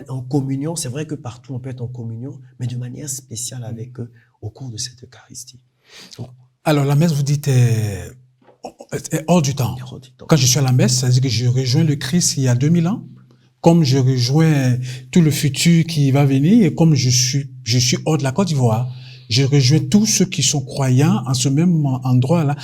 en communion. C'est vrai que partout on peut être en communion, mais de manière spéciale avec eux au cours de cette Eucharistie. Donc, alors la messe, vous dites, est hors du temps. Quand je suis à la messe, ça veut dire que je rejoins le Christ il y a 2000 ans, comme je rejoins tout le futur qui va venir, et comme je suis hors de la Côte d'Ivoire, je rejoins tous ceux qui sont croyants en ce même endroit-là,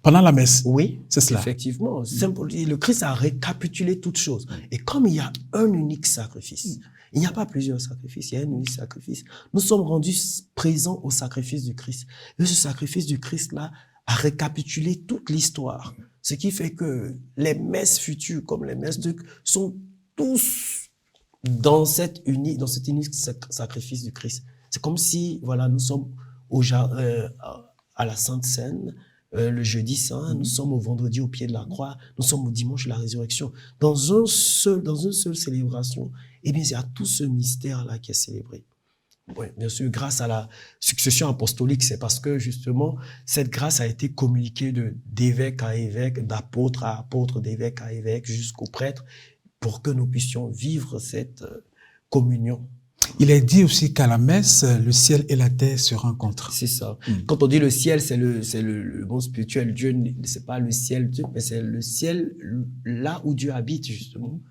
pendant la messe. Oui, c'est cela. Effectivement. Le Christ a récapitulé toutes choses. Et comme il y a un unique sacrifice, il n'y a pas plusieurs sacrifices, il y a un unique sacrifice. Nous sommes rendus présents au sacrifice du Christ. Et ce sacrifice du Christ-là a récapitulé toute l'histoire. Ce qui fait que les messes futures, comme les messes sont tous dans cet unique sacrifice du Christ. C'est comme si, voilà, nous sommes à la Sainte Seine, le jeudi saint, nous sommes au vendredi au pied de la croix, nous sommes au dimanche de la résurrection. Dans une seule célébration, eh bien, il y a tout ce mystère-là qui est célébré. Oui, bien sûr, grâce à la succession apostolique, c'est parce que, justement, cette grâce a été communiquée d'évêque à évêque, d'apôtre à apôtre, d'évêque à évêque, jusqu'au prêtre, pour que nous puissions vivre cette communion. Il est dit aussi qu'à la messe, le ciel et la terre se rencontrent. C'est ça. Quand on dit le ciel, c'est le monde spirituel. Dieu, c'est pas le ciel, mais c'est le ciel là où Dieu habite, justement.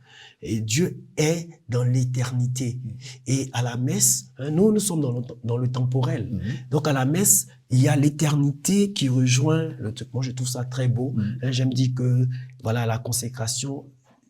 Et Dieu est dans l'éternité. Et à la messe, nous sommes dans le temporel. Donc à la messe, il y a l'éternité qui rejoint le truc. Moi, je trouve ça très beau. J'aime dire que voilà, la consécration,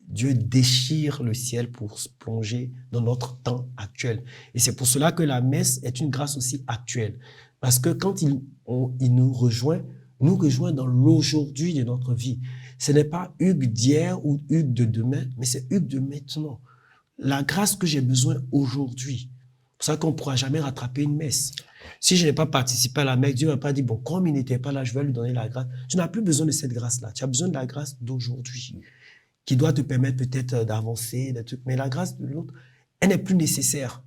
Dieu déchire le ciel pour se plonger dans notre temps actuel. Et c'est pour cela que la messe est une grâce aussi actuelle. Parce que quand il nous rejoint dans l'aujourd'hui de notre vie. Ce n'est pas Hugues d'hier ou Hugues de demain, mais c'est Hugues de maintenant. La grâce que j'ai besoin aujourd'hui. C'est pour ça qu'on ne pourra jamais rattraper une messe. Si je n'ai pas participé à la messe, Dieu ne m'a pas dit, bon, comme il n'était pas là, je vais lui donner la grâce. Tu n'as plus besoin de cette grâce-là. Tu as besoin de la grâce d'aujourd'hui, qui doit te permettre peut-être d'avancer, des trucs. Mais la grâce de l'autre, elle n'est plus nécessaire.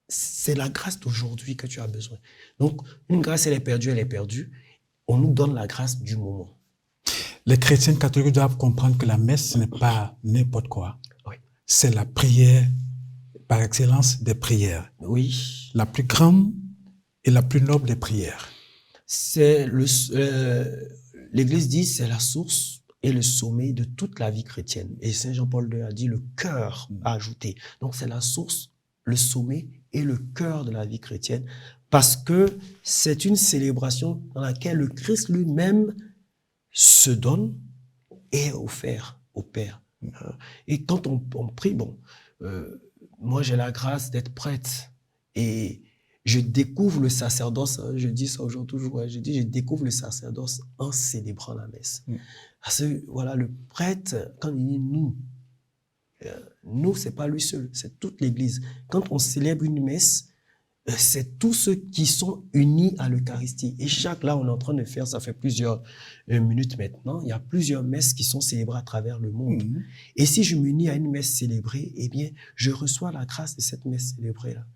C'est la grâce d'aujourd'hui que tu as besoin. Donc, une grâce, elle est perdue, elle est perdue. On nous donne la grâce du moment. Les chrétiens catholiques doivent comprendre que la messe, ce n'est pas n'importe quoi. Oui. C'est la prière, par excellence, des prières. Oui. La plus grande et la plus noble des prières. L'Église dit c'est la source et le sommet de toute la vie chrétienne. Et Saint Jean-Paul II a dit le cœur a ajouté. Donc c'est la source, le sommet et le cœur de la vie chrétienne, parce que c'est une célébration dans laquelle le Christ lui-même se donne et est offert au Père. Et quand on prie, moi j'ai la grâce d'être prêtre et je découvre le sacerdoce, je dis ça aujourd'hui toujours, je découvre le sacerdoce en célébrant la messe. Parce que voilà, le prêtre, quand il dit nous, c'est pas lui seul, c'est toute l'Église. Quand on célèbre une messe, c'est tous ceux qui sont unis à l'Eucharistie. Et là, on est en train de faire, ça fait plusieurs minutes maintenant, il y a plusieurs messes qui sont célébrées à travers le monde. Et si je m'unis à une messe célébrée, eh bien, je reçois la grâce de cette messe célébrée-là.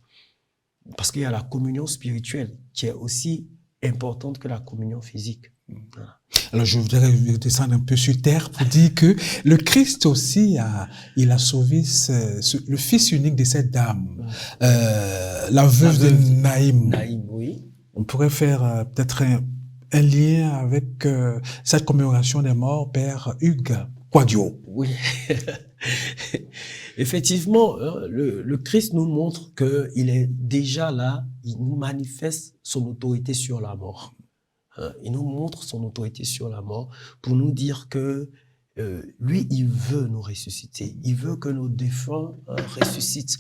Parce qu'il y a la communion spirituelle qui est aussi importante que la communion physique. Voilà. Alors, je voudrais descendre un peu sur terre pour dire que le Christ aussi, il a sauvé le fils unique de cette dame, la veuve de Naïm. Naïm, oui. On pourrait faire peut-être un lien avec cette commémoration des morts, Père Hugues Quadio. Oui. Effectivement, le Christ nous montre qu'il est déjà là, il nous manifeste son autorité sur la mort. Il nous montre son autorité sur la mort pour nous dire que lui, il veut nous ressusciter. Il veut que nos défunts ressuscitent,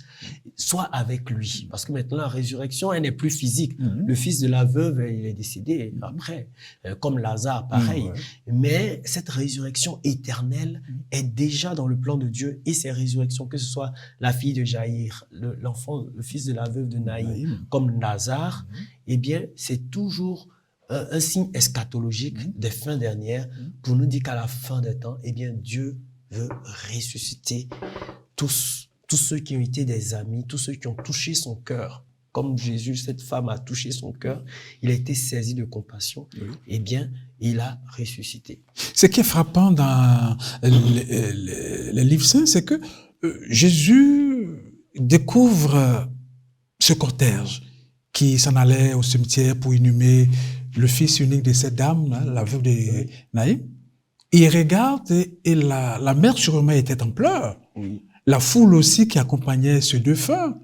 soit avec lui. Parce que maintenant, la résurrection, elle n'est plus physique. Le fils de la veuve, il est décédé après, comme Lazare, pareil. Mais cette résurrection éternelle est déjà dans le plan de Dieu. Et ces résurrections, que ce soit la fille de Jaïr, l'enfant, le fils de la veuve de Naïm, comme Lazare, eh bien, c'est toujours un signe eschatologique des fins dernières pour nous dire qu'à la fin des temps, eh bien, Dieu veut ressusciter tous ceux qui ont été des amis, tous ceux qui ont touché son cœur. Comme Jésus, cette femme a touché son cœur, il a été saisi de compassion, eh bien, il a ressuscité. Ce qui est frappant dans les livres saints, c'est que Jésus découvre ce cortège qui s'en allait au cimetière pour inhumer le fils unique de cette dame, là, la veuve de Naïm. Il regarde et la mère sûrement était en pleurs. La foule aussi qui accompagnait ce défunt.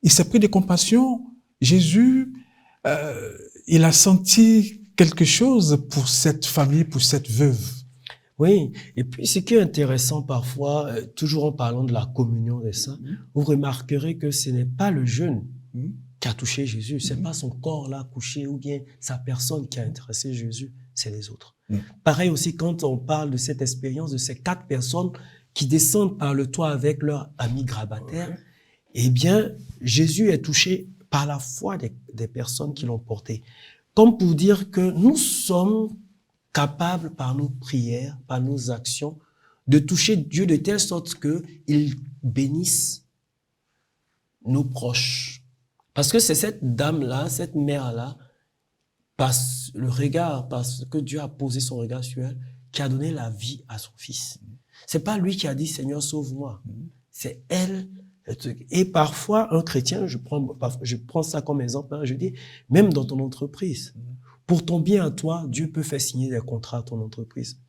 Il s'est pris de compassion. Jésus, il a senti quelque chose pour cette famille, pour cette veuve. Oui, et puis ce qui est intéressant parfois, toujours en parlant de la communion des saints, vous remarquerez que ce n'est pas le jeûne qui a touché Jésus, c'est pas son corps là couché ou bien sa personne qui a intéressé Jésus, c'est les autres. Pareil aussi quand on parle de cette expérience de ces 4 personnes qui descendent par le toit avec leur ami grabataire, eh bien Jésus est touché par la foi des personnes qui l'ont porté. Comme pour dire que nous sommes capables par nos prières, par nos actions, de toucher Dieu de telle sorte qu'il bénisse nos proches. Parce que c'est cette dame-là, cette mère-là, parce que Dieu a posé son regard sur elle, qui a donné la vie à son fils. C'est pas lui qui a dit, Seigneur, sauve-moi. C'est elle. Et parfois, un chrétien, je prends ça comme exemple, je dis, même dans ton entreprise, pour ton bien à toi, Dieu peut faire signer des contrats à ton entreprise.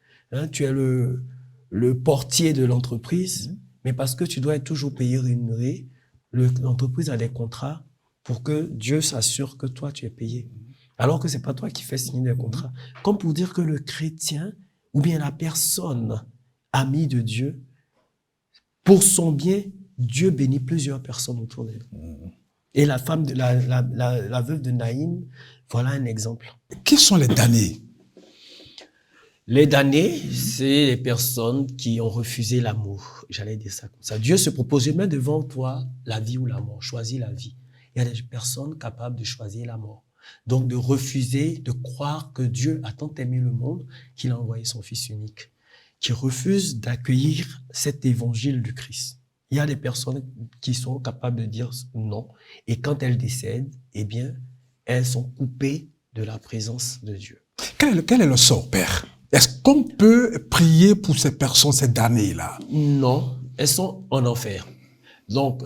Tu es le portier de l'entreprise, mais parce que tu dois être toujours payé, rémunéré, l'entreprise a des contrats pour que Dieu s'assure que toi, tu es payé. Alors que c'est pas toi qui fais signer des contrats. Comme pour dire que le chrétien, ou bien la personne amie de Dieu, pour son bien, Dieu bénit plusieurs personnes autour d'elle. Et la femme, la veuve de Naïm, voilà un exemple. Qui sont les damnés? Les damnés, c'est les personnes qui ont refusé l'amour. J'allais dire ça comme ça. Dieu se propose, je mets devant toi la vie ou la mort. Choisis la vie. Il y a des personnes capables de choisir la mort. Donc de refuser, de croire que Dieu a tant aimé le monde qu'il a envoyé son Fils unique, qui refusent d'accueillir cet évangile du Christ. Il y a des personnes qui sont capables de dire non. Et quand elles décèdent, eh bien, elles sont coupées de la présence de Dieu. Quel est le sort, Père? Est-ce qu'on peut prier pour ces personnes, ces damnés-là? Non, elles sont en enfer. Donc,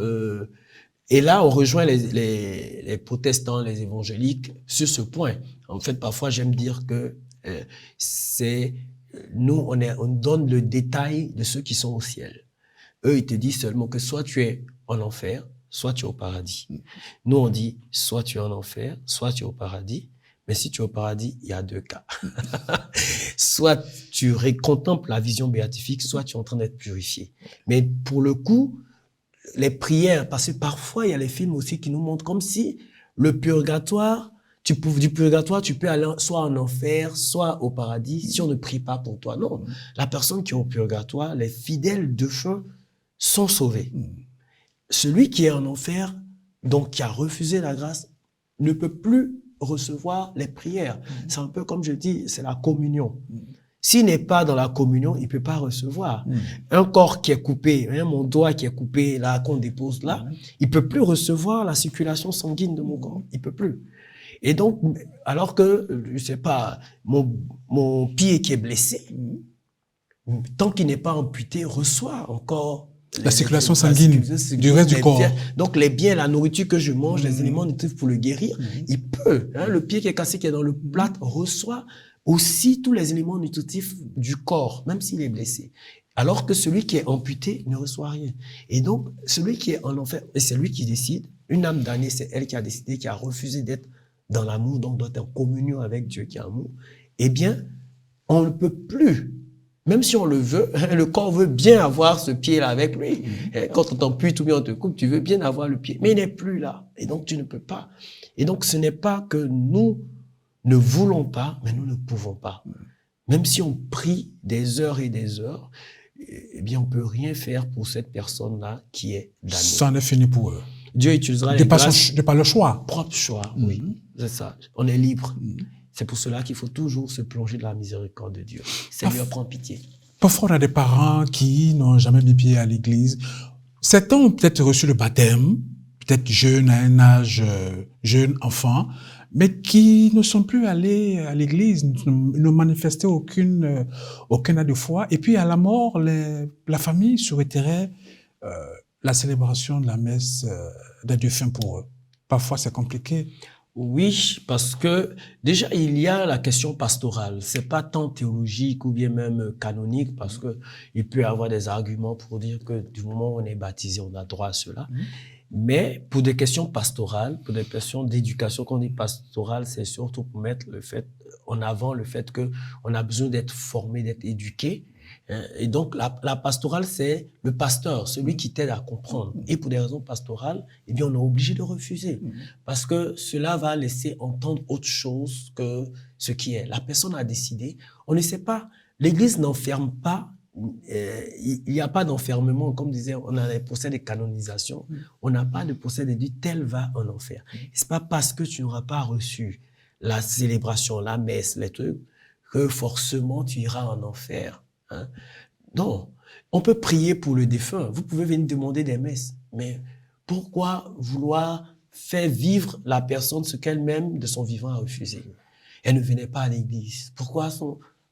et là, on rejoint les protestants, les évangéliques sur ce point. En fait, parfois, j'aime dire que nous, on donne le détail de ceux qui sont au ciel. Eux, ils te disent seulement que soit tu es en enfer, soit tu es au paradis. Nous, on dit soit tu es en enfer, soit tu es au paradis. Mais si tu es au paradis, il y a deux cas. Soit tu contemples la vision béatifique, soit tu es en train d'être purifié. Mais pour le coup, les prières, parce que parfois, il y a les films aussi qui nous montrent comme si le purgatoire, du purgatoire, tu peux aller soit en enfer, soit au paradis, si on ne prie pas pour toi. Non, la personne qui est au purgatoire, les fidèles de feu sont sauvés. Celui qui est en enfer, donc qui a refusé la grâce, ne peut plus recevoir les prières. C'est un peu comme je dis, c'est la communion. S'il n'est pas dans la communion, il peut pas recevoir. Un corps qui est coupé, mon doigt qui est coupé, là, qu'on dépose là, il peut plus recevoir la circulation sanguine de mon corps. Il peut plus. Et donc, alors que, je sais pas, mon pied qui est blessé, tant qu'il n'est pas amputé, reçoit encore la circulation sanguine du reste du corps. Donc, les biens, la nourriture que je mange, les éléments nutritifs pour le guérir, il peut. Le pied qui est cassé, qui est dans le plâtre, reçoit aussi tous les éléments nutritifs du corps, même s'il est blessé. Alors que celui qui est amputé ne reçoit rien. Et donc, celui qui est en enfer, et c'est lui qui décide. Une âme damnée, c'est elle qui a décidé, qui a refusé d'être dans l'amour, donc doit être en communion avec Dieu qui est amour. Eh bien, on ne peut plus. Même si on le veut, le corps veut bien avoir ce pied-là avec lui. Quand on t'ampute ou bien on te coupe, tu veux bien avoir le pied. Mais il n'est plus là. Et donc, tu ne peux pas. Et donc, ce n'est pas que nous ne voulons pas, mais nous ne pouvons pas. Même si on prie des heures et des heures, eh bien, on peut rien faire pour cette personne-là qui est damnée. Ça en est fini pour eux. Dieu utilisera les grâces. De par le choix. Propre choix, oui. C'est ça. On est libre. C'est pour cela qu'il faut toujours se plonger dans la miséricorde de Dieu. Seigneur, prends pitié. Parfois, on a des parents qui n'ont jamais mis pied à l'église. Certains ont peut-être reçu le baptême, peut-être jeunes, à un âge jeune, enfant, mais qui ne sont plus allés à l'église, ne manifestaient aucun acte de foi. Et puis, à la mort, la famille souhaiterait la célébration de la messe des défunts pour eux. Parfois, c'est compliqué. Oui, parce que déjà, il y a la question pastorale. C'est pas tant théologique ou bien même canonique, parce que il peut y avoir des arguments pour dire que du moment où on est baptisé, on a droit à cela. Mais pour des questions pastorales, pour des questions d'éducation, quand on dit pastorale, c'est surtout pour mettre en avant le fait que on a besoin d'être formé, d'être éduqué. Et donc, la pastorale, c'est le pasteur, celui qui t'aide à comprendre. Et pour des raisons pastorales, eh bien, on est obligé de refuser. Parce que cela va laisser entendre autre chose que ce qui est. La personne a décidé. On ne sait pas. L'Église n'enferme pas. Il n'y a pas d'enfermement. Comme disait, on a des procès de canonisation. On n'a pas de procès de dire tel va en enfer. C'est pas parce que tu n'auras pas reçu la célébration, la messe, les trucs, que forcément tu iras en enfer. Non, on peut prier pour le défunt. Vous pouvez venir demander des messes. Mais pourquoi vouloir faire vivre la personne ce qu'elle-même de son vivant a refusé? Elle ne venait pas à l'église. Pourquoi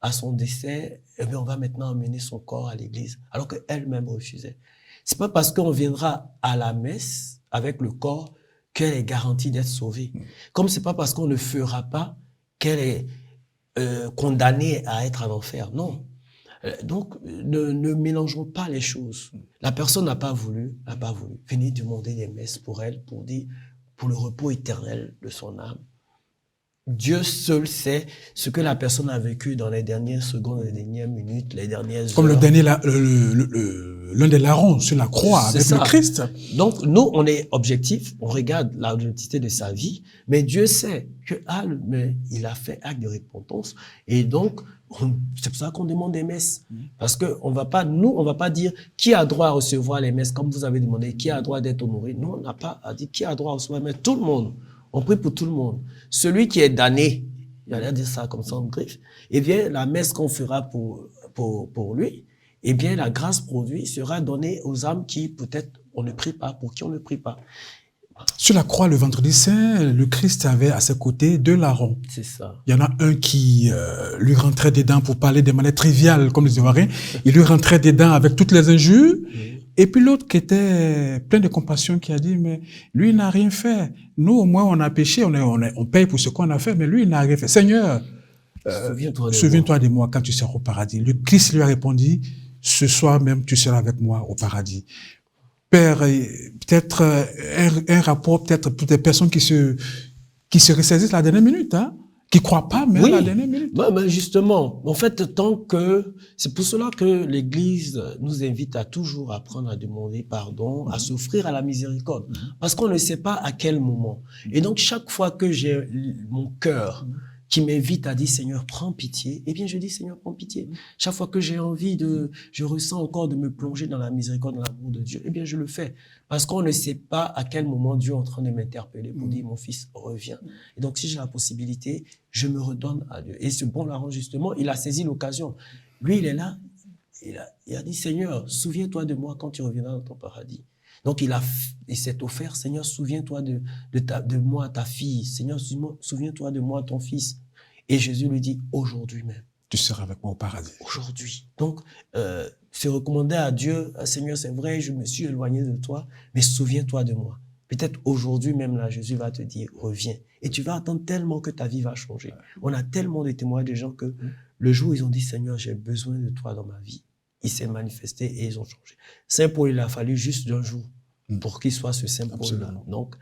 à son décès, eh bien, on va maintenant emmener son corps à l'église alors qu'elle-même refusait? C'est pas parce qu'on viendra à la messe avec le corps qu'elle est garantie d'être sauvée. Comme c'est pas parce qu'on ne fera pas qu'elle est condamnée à être en enfer. Non. Donc, ne mélangeons pas les choses. La personne n'a pas voulu. Venez demander des messes pour elle, pour le repos éternel de son âme. Dieu seul sait ce que la personne a vécu dans les dernières secondes, les dernières minutes, les dernières Comme heures. le dernier, l'un des larrons sur la croix C'est avec ça. le Christ. Donc, nous, on est objectif, on regarde l'objectivité de sa vie, mais Dieu sait que mais il a fait acte de repentance. Et donc, c'est pour ça qu'on demande des messes. Parce que on va pas dire qui a droit à recevoir les messes, comme vous avez demandé, qui a droit d'être honoré. Nous, on n'a pas à dire qui a droit à recevoir, mais tout le monde. On prie pour tout le monde. Celui qui est damné, j'allais dire ça comme ça en griffe, eh bien, la messe qu'on fera pour lui, eh bien, la grâce produite sera donnée aux âmes qui, peut-être, on ne prie pas, pour qui on ne prie pas. Sur la croix, le vendredi saint, le Christ avait à ses côtés 2 larrons. C'est ça. Il y en a un qui lui rentrait dedans pour parler de manière triviale, comme les Ivoiriens. Il lui rentrait dedans avec toutes les injures. Et puis l'autre qui était plein de compassion, qui a dit, mais lui, il n'a rien fait. Nous, au moins, on a péché, on paye pour ce qu'on a fait, mais lui, il n'a rien fait. Seigneur, souviens-toi de moi quand tu seras au paradis. Le Christ lui a répondu, ce soir même, tu seras avec moi au paradis. Père, peut-être un rapport, peut-être pour des personnes qui se ressaisissent à la dernière minute, hein, qui croient pas, mais à la dernière minute. Ouais, mais justement, en fait, c'est pour cela que l'Église nous invite à toujours apprendre à demander pardon, à s'offrir à la miséricorde, parce qu'on ne sait pas à quel moment. Et donc, chaque fois que j'ai mon cœur qui m'invite à dire Seigneur, prends pitié, eh bien je dis Seigneur, prends pitié. Chaque fois que j'ai envie je ressens encore de me plonger dans la miséricorde, dans l'amour de Dieu, eh bien je le fais. Parce qu'on ne sait pas à quel moment Dieu est en train de m'interpeller pour dire mon fils, reviens. Et donc si j'ai la possibilité, je me redonne à Dieu. Et ce bon larron, justement, il a saisi l'occasion. Lui, il est là, il a dit Seigneur, souviens-toi de moi quand tu reviendras dans ton paradis. Donc, il s'est offert, Seigneur, souviens-toi de moi, ta fille. Seigneur, souviens-toi de moi, ton fils. Et Jésus lui dit, aujourd'hui même. Tu seras avec moi au paradis. Aujourd'hui. Donc, se recommander à Dieu, Seigneur, c'est vrai, je me suis éloigné de toi, mais souviens-toi de moi. Peut-être aujourd'hui même, là, Jésus va te dire, reviens. Et tu vas attendre tellement que ta vie va changer. On a tellement de témoignages de gens que le jour où ils ont dit, Seigneur, j'ai besoin de toi dans ma vie, il s'est manifesté et ils ont changé. Saint Paul, il a fallu juste d'un jour pour qu'il soit ce Saint Paul-là. Donc,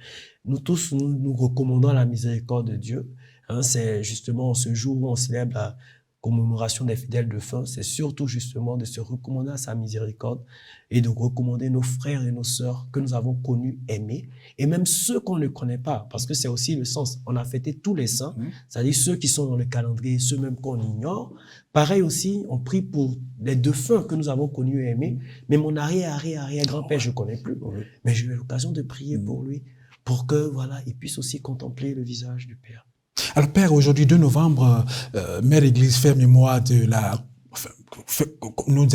nous tous, nous recommandons la miséricorde de Dieu. Hein, c'est justement ce jour où on célèbre la commémoration des fidèles de fin, c'est surtout justement de se recommander à sa miséricorde et de recommander nos frères et nos sœurs que nous avons connus, aimés, et même ceux qu'on ne connaît pas, parce que c'est aussi le sens. On a fêté tous les saints, c'est-à-dire ceux qui sont dans le calendrier, ceux même qu'on ignore. Pareil aussi, on prie pour les défunts que nous avons connus et aimés, mais mon arrière-grand-père, je ne connais plus, mais j'ai eu l'occasion de prier pour lui, pour que, voilà, il puisse aussi contempler le visage du Père. Alors, Père, aujourd'hui, 2 novembre, Mère Église fait mémoire de nous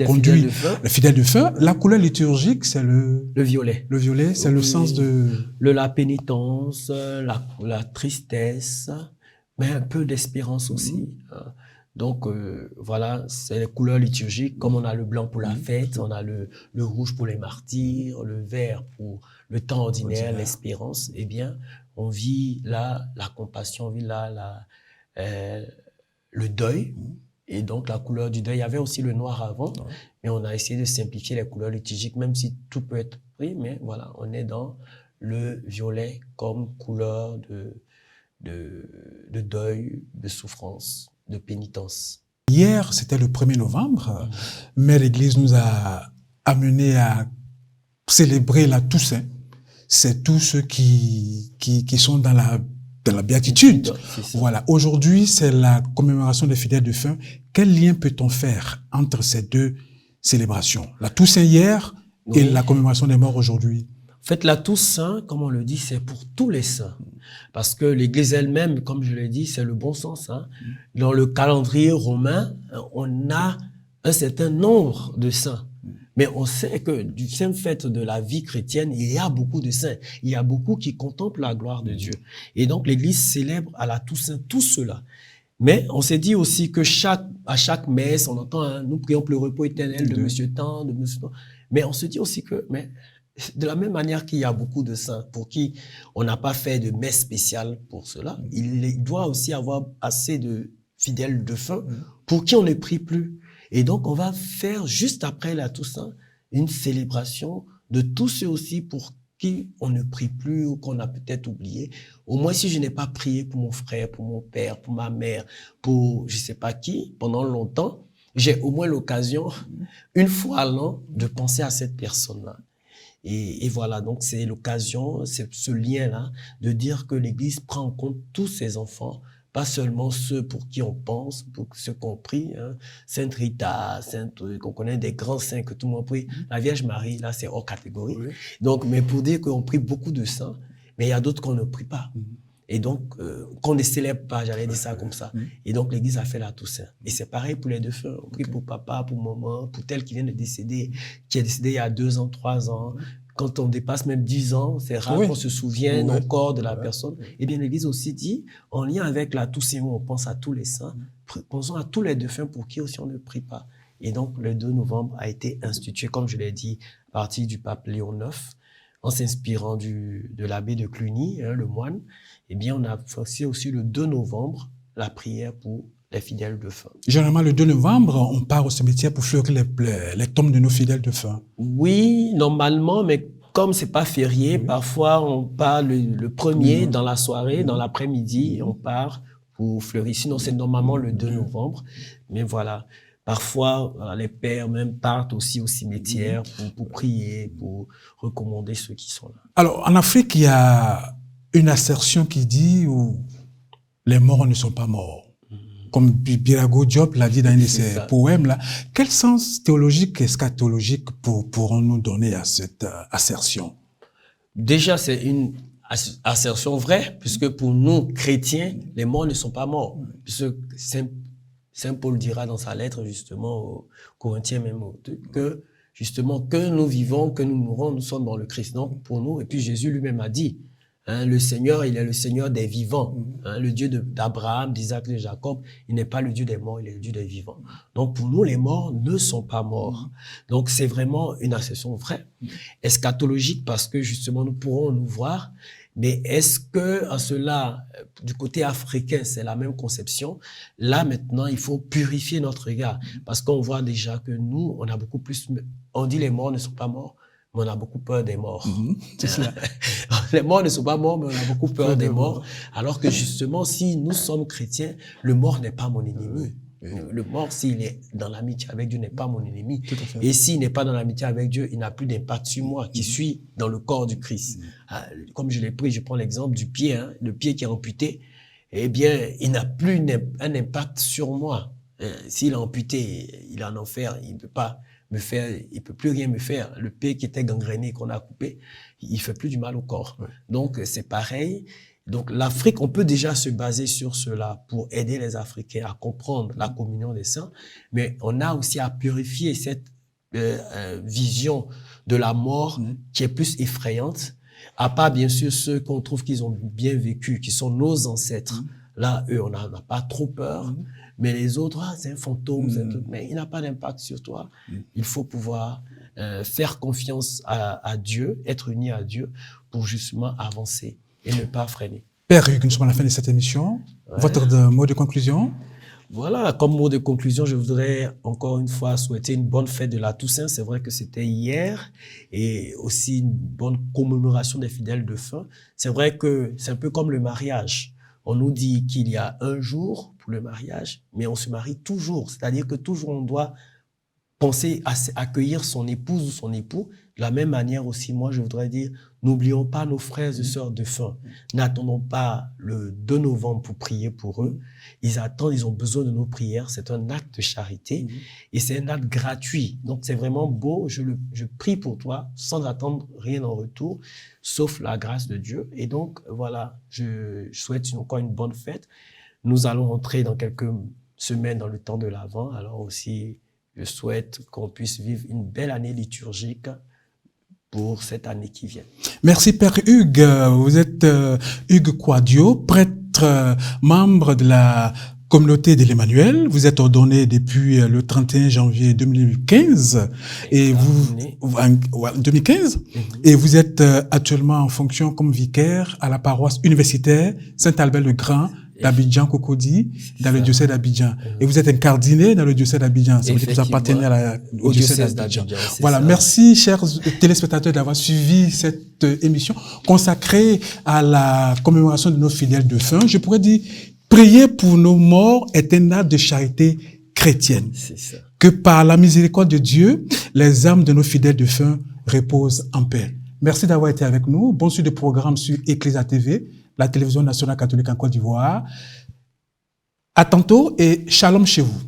conduit le fidèle de fin. La couleur liturgique, c'est le violet. Le violet, c'est le sens de... La pénitence, la tristesse, mais un peu d'espérance aussi. Donc, voilà, c'est les couleurs liturgiques. Comme on a le blanc pour la fête, on a le rouge pour les martyrs, le vert pour le temps ordinaire, l'espérance. Eh bien, on vit là la compassion, on vit là le deuil. Et donc, la couleur du deuil, il y avait aussi le noir avant, mais on a essayé de simplifier les couleurs liturgiques, même si tout peut être pris, mais voilà, on est dans le violet comme couleur de deuil, de souffrance, de pénitence. Hier, c'était le 1er novembre. Mère Église nous a amenés à célébrer la Toussaint. C'est tous ceux qui sont dans la béatitude. Voilà. Aujourd'hui, c'est la commémoration des fidèles de fin. Quel lien peut-on faire entre ces 2 célébrations? La Toussaint hier et la commémoration des morts aujourd'hui. En fait, la Toussaint, comme on le dit, c'est pour tous les saints. Parce que l'Église elle-même, comme je l'ai dit, c'est le bon sens. Hein. Dans le calendrier romain, on a un certain nombre de saints. Mais on sait que du simple fait de la vie chrétienne, il y a beaucoup de saints. Il y a beaucoup qui contemplent la gloire de Dieu. Et donc, l'Église célèbre à la Toussaint tout cela. Mais on s'est dit aussi que à chaque messe, on entend, nous prions pour le repos éternel de Monsieur Tant, de Monsieur Tant. Mais on se dit aussi que, de la même manière qu'il y a beaucoup de saints pour qui on n'a pas fait de messe spéciale pour cela, il doit aussi avoir assez de fidèles de fin pour qui on ne prie plus. Et donc, on va faire juste après la Toussaint une célébration de tous ceux aussi pour qui on ne prie plus ou qu'on a peut-être oublié, au moins si je n'ai pas prié pour mon frère, pour mon père, pour ma mère, pour je sais pas qui, pendant longtemps, j'ai au moins l'occasion, une fois à l'an, de penser à cette personne-là. Et voilà, donc c'est l'occasion, c'est ce lien-là, de dire que l'Église prend en compte tous ses enfants, pas seulement ceux pour qui on pense, pour ceux qu'on prie, hein. Sainte Rita, qu'on connaît des grands saints que tout le monde prie. La Vierge Marie, là, c'est hors catégorie. Oui. Donc, mais pour dire qu'on prie beaucoup de saints, mais il y a d'autres qu'on ne prie pas. Et donc, qu'on ne célèbre pas, j'allais dire ça comme ça. Et donc, l'Église a fait la Toussaint. Et c'est pareil pour les défunts. On prie pour papa, pour maman, pour tel qui vient de décéder, qui est décédé il y a 2 ans, 3 ans. Quand on dépasse même 10 ans, c'est rare qu'on se souvienne encore de la personne. Eh bien, l'Église aussi dit, en lien avec la Toussaint, où on pense à tous les saints, pensons à tous les défunts pour qui aussi on ne prie pas. Et donc, le 2 novembre a été institué, comme je l'ai dit, à partir du pape Léon IX, en s'inspirant de l'abbé de Cluny, hein, le moine. Eh bien, on a fait aussi le 2 novembre la prière pour les fidèles défunts. Généralement, le 2 novembre, on part au cimetière pour fleurir les tombes de nos fidèles défunts. Oui, normalement, mais comme c'est pas férié, parfois on part le 1er dans la soirée, dans l'après-midi, on part pour fleurir. Sinon, c'est normalement le 2 novembre. Mais voilà, parfois, les pères même partent aussi au cimetière pour prier, pour recommander ceux qui sont là. Alors, en Afrique, il y a une assertion qui dit où les morts ne sont pas morts. Comme Birago Diop l'a dit dans un de ses poèmes-là. Quel sens théologique et eschatologique pourrons-nous donner à cette assertion? Déjà, c'est une assertion vraie, puisque pour nous, chrétiens, les morts ne sont pas morts. Puisque Saint Paul dira dans sa lettre, justement, aux Corinthiens même, que, justement, que nous vivons, que nous mourons, nous sommes dans le Christ. Donc, pour nous, et puis Jésus lui-même a dit, hein, le Seigneur, il est le Seigneur des vivants. Hein, le Dieu d'Abraham, d'Isaac, de Jacob, il n'est pas le Dieu des morts, il est le Dieu des vivants. Donc, pour nous, les morts ne sont pas morts. Donc, c'est vraiment une assertion vraie, eschatologique, parce que, justement, nous pourrons nous voir. Mais est-ce que, en cela, du côté africain, c'est la même conception? Là, maintenant, il faut purifier notre regard. Parce qu'on voit déjà que nous, on a beaucoup plus, on dit les morts ne sont pas morts, mais on a beaucoup peur des morts. C'est cela. Les morts ne sont pas morts, mais on a beaucoup peur des morts. Alors que justement, si nous sommes chrétiens, le mort n'est pas mon ennemi. Le mort, s'il est dans l'amitié avec Dieu, n'est pas mon ennemi. Et s'il n'est pas dans l'amitié avec Dieu, il n'a plus d'impact sur moi, qui suis dans le corps du Christ. Comme je l'ai pris, je prends l'exemple du pied, hein, le pied qui est amputé. Eh bien, il n'a plus un impact sur moi. S'il est amputé, il est en enfer, il ne peut pas me faire, il peut plus rien me faire. Le pied qui était gangréné, qu'on a coupé, il fait plus du mal au corps. Donc, c'est pareil. Donc, l'Afrique, on peut déjà se baser sur cela pour aider les Africains à comprendre la communion des saints, mais on a aussi à purifier cette vision de la mort qui est plus effrayante, à part bien sûr ceux qu'on trouve qu'ils ont bien vécu, qui sont nos ancêtres. Là, eux, on n'a pas trop peur, mais les autres, c'est un fantôme, mais il n'a pas d'impact sur toi. Il faut pouvoir faire confiance à Dieu, être uni à Dieu pour justement avancer et ne pas freiner. Père Hugues, nous sommes à la fin de cette émission. Votre mot de conclusion? Voilà, comme mot de conclusion, je voudrais encore une fois souhaiter une bonne fête de la Toussaint. C'est vrai que c'était hier, et aussi une bonne commémoration des fidèles défunts. C'est vrai que c'est un peu comme le mariage. On nous dit qu'il y a un jour pour le mariage, mais on se marie toujours. C'est-à-dire que toujours on doit penser à accueillir son épouse ou son époux. De la même manière aussi, moi, je voudrais dire, n'oublions pas nos frères et sœurs défunts. N'attendons pas le 2 novembre pour prier pour eux. Ils attendent, ils ont besoin de nos prières. C'est un acte de charité et c'est un acte gratuit. Donc, c'est vraiment beau. Je prie pour toi sans attendre rien en retour, sauf la grâce de Dieu. Et donc, voilà, je souhaite encore une bonne fête. Nous allons entrer dans quelques semaines dans le temps de l'Avent. Alors aussi, je souhaite qu'on puisse vivre une belle année liturgique pour cette année qui vient. Merci Père Hugues. Vous êtes Hugues Quadio, prêtre, membre de la communauté de l'Emmanuel. Vous êtes ordonné depuis le 31 janvier 2015 et vous 2015 et vous êtes actuellement en fonction comme vicaire à la paroisse universitaire Saint-Albert-le-Grand d'Abidjan, Cocody, dans le diocèse d'Abidjan. Et vous êtes incardiné dans le diocèse d'Abidjan. Ça veut dire que vous appartenez au diocèse d'Abidjan. Voilà. Merci, chers téléspectateurs, d'avoir suivi cette émission consacrée à la commémoration de nos fidèles défunts. Je pourrais dire, prier pour nos morts est un acte de charité chrétienne. C'est ça. Que par la miséricorde de Dieu, les âmes de nos fidèles défunts reposent en paix. Merci d'avoir été avec nous. Bonne suite de programme sur Ecclesia TV, la télévision nationale catholique en Côte d'Ivoire. À tantôt et shalom chez vous.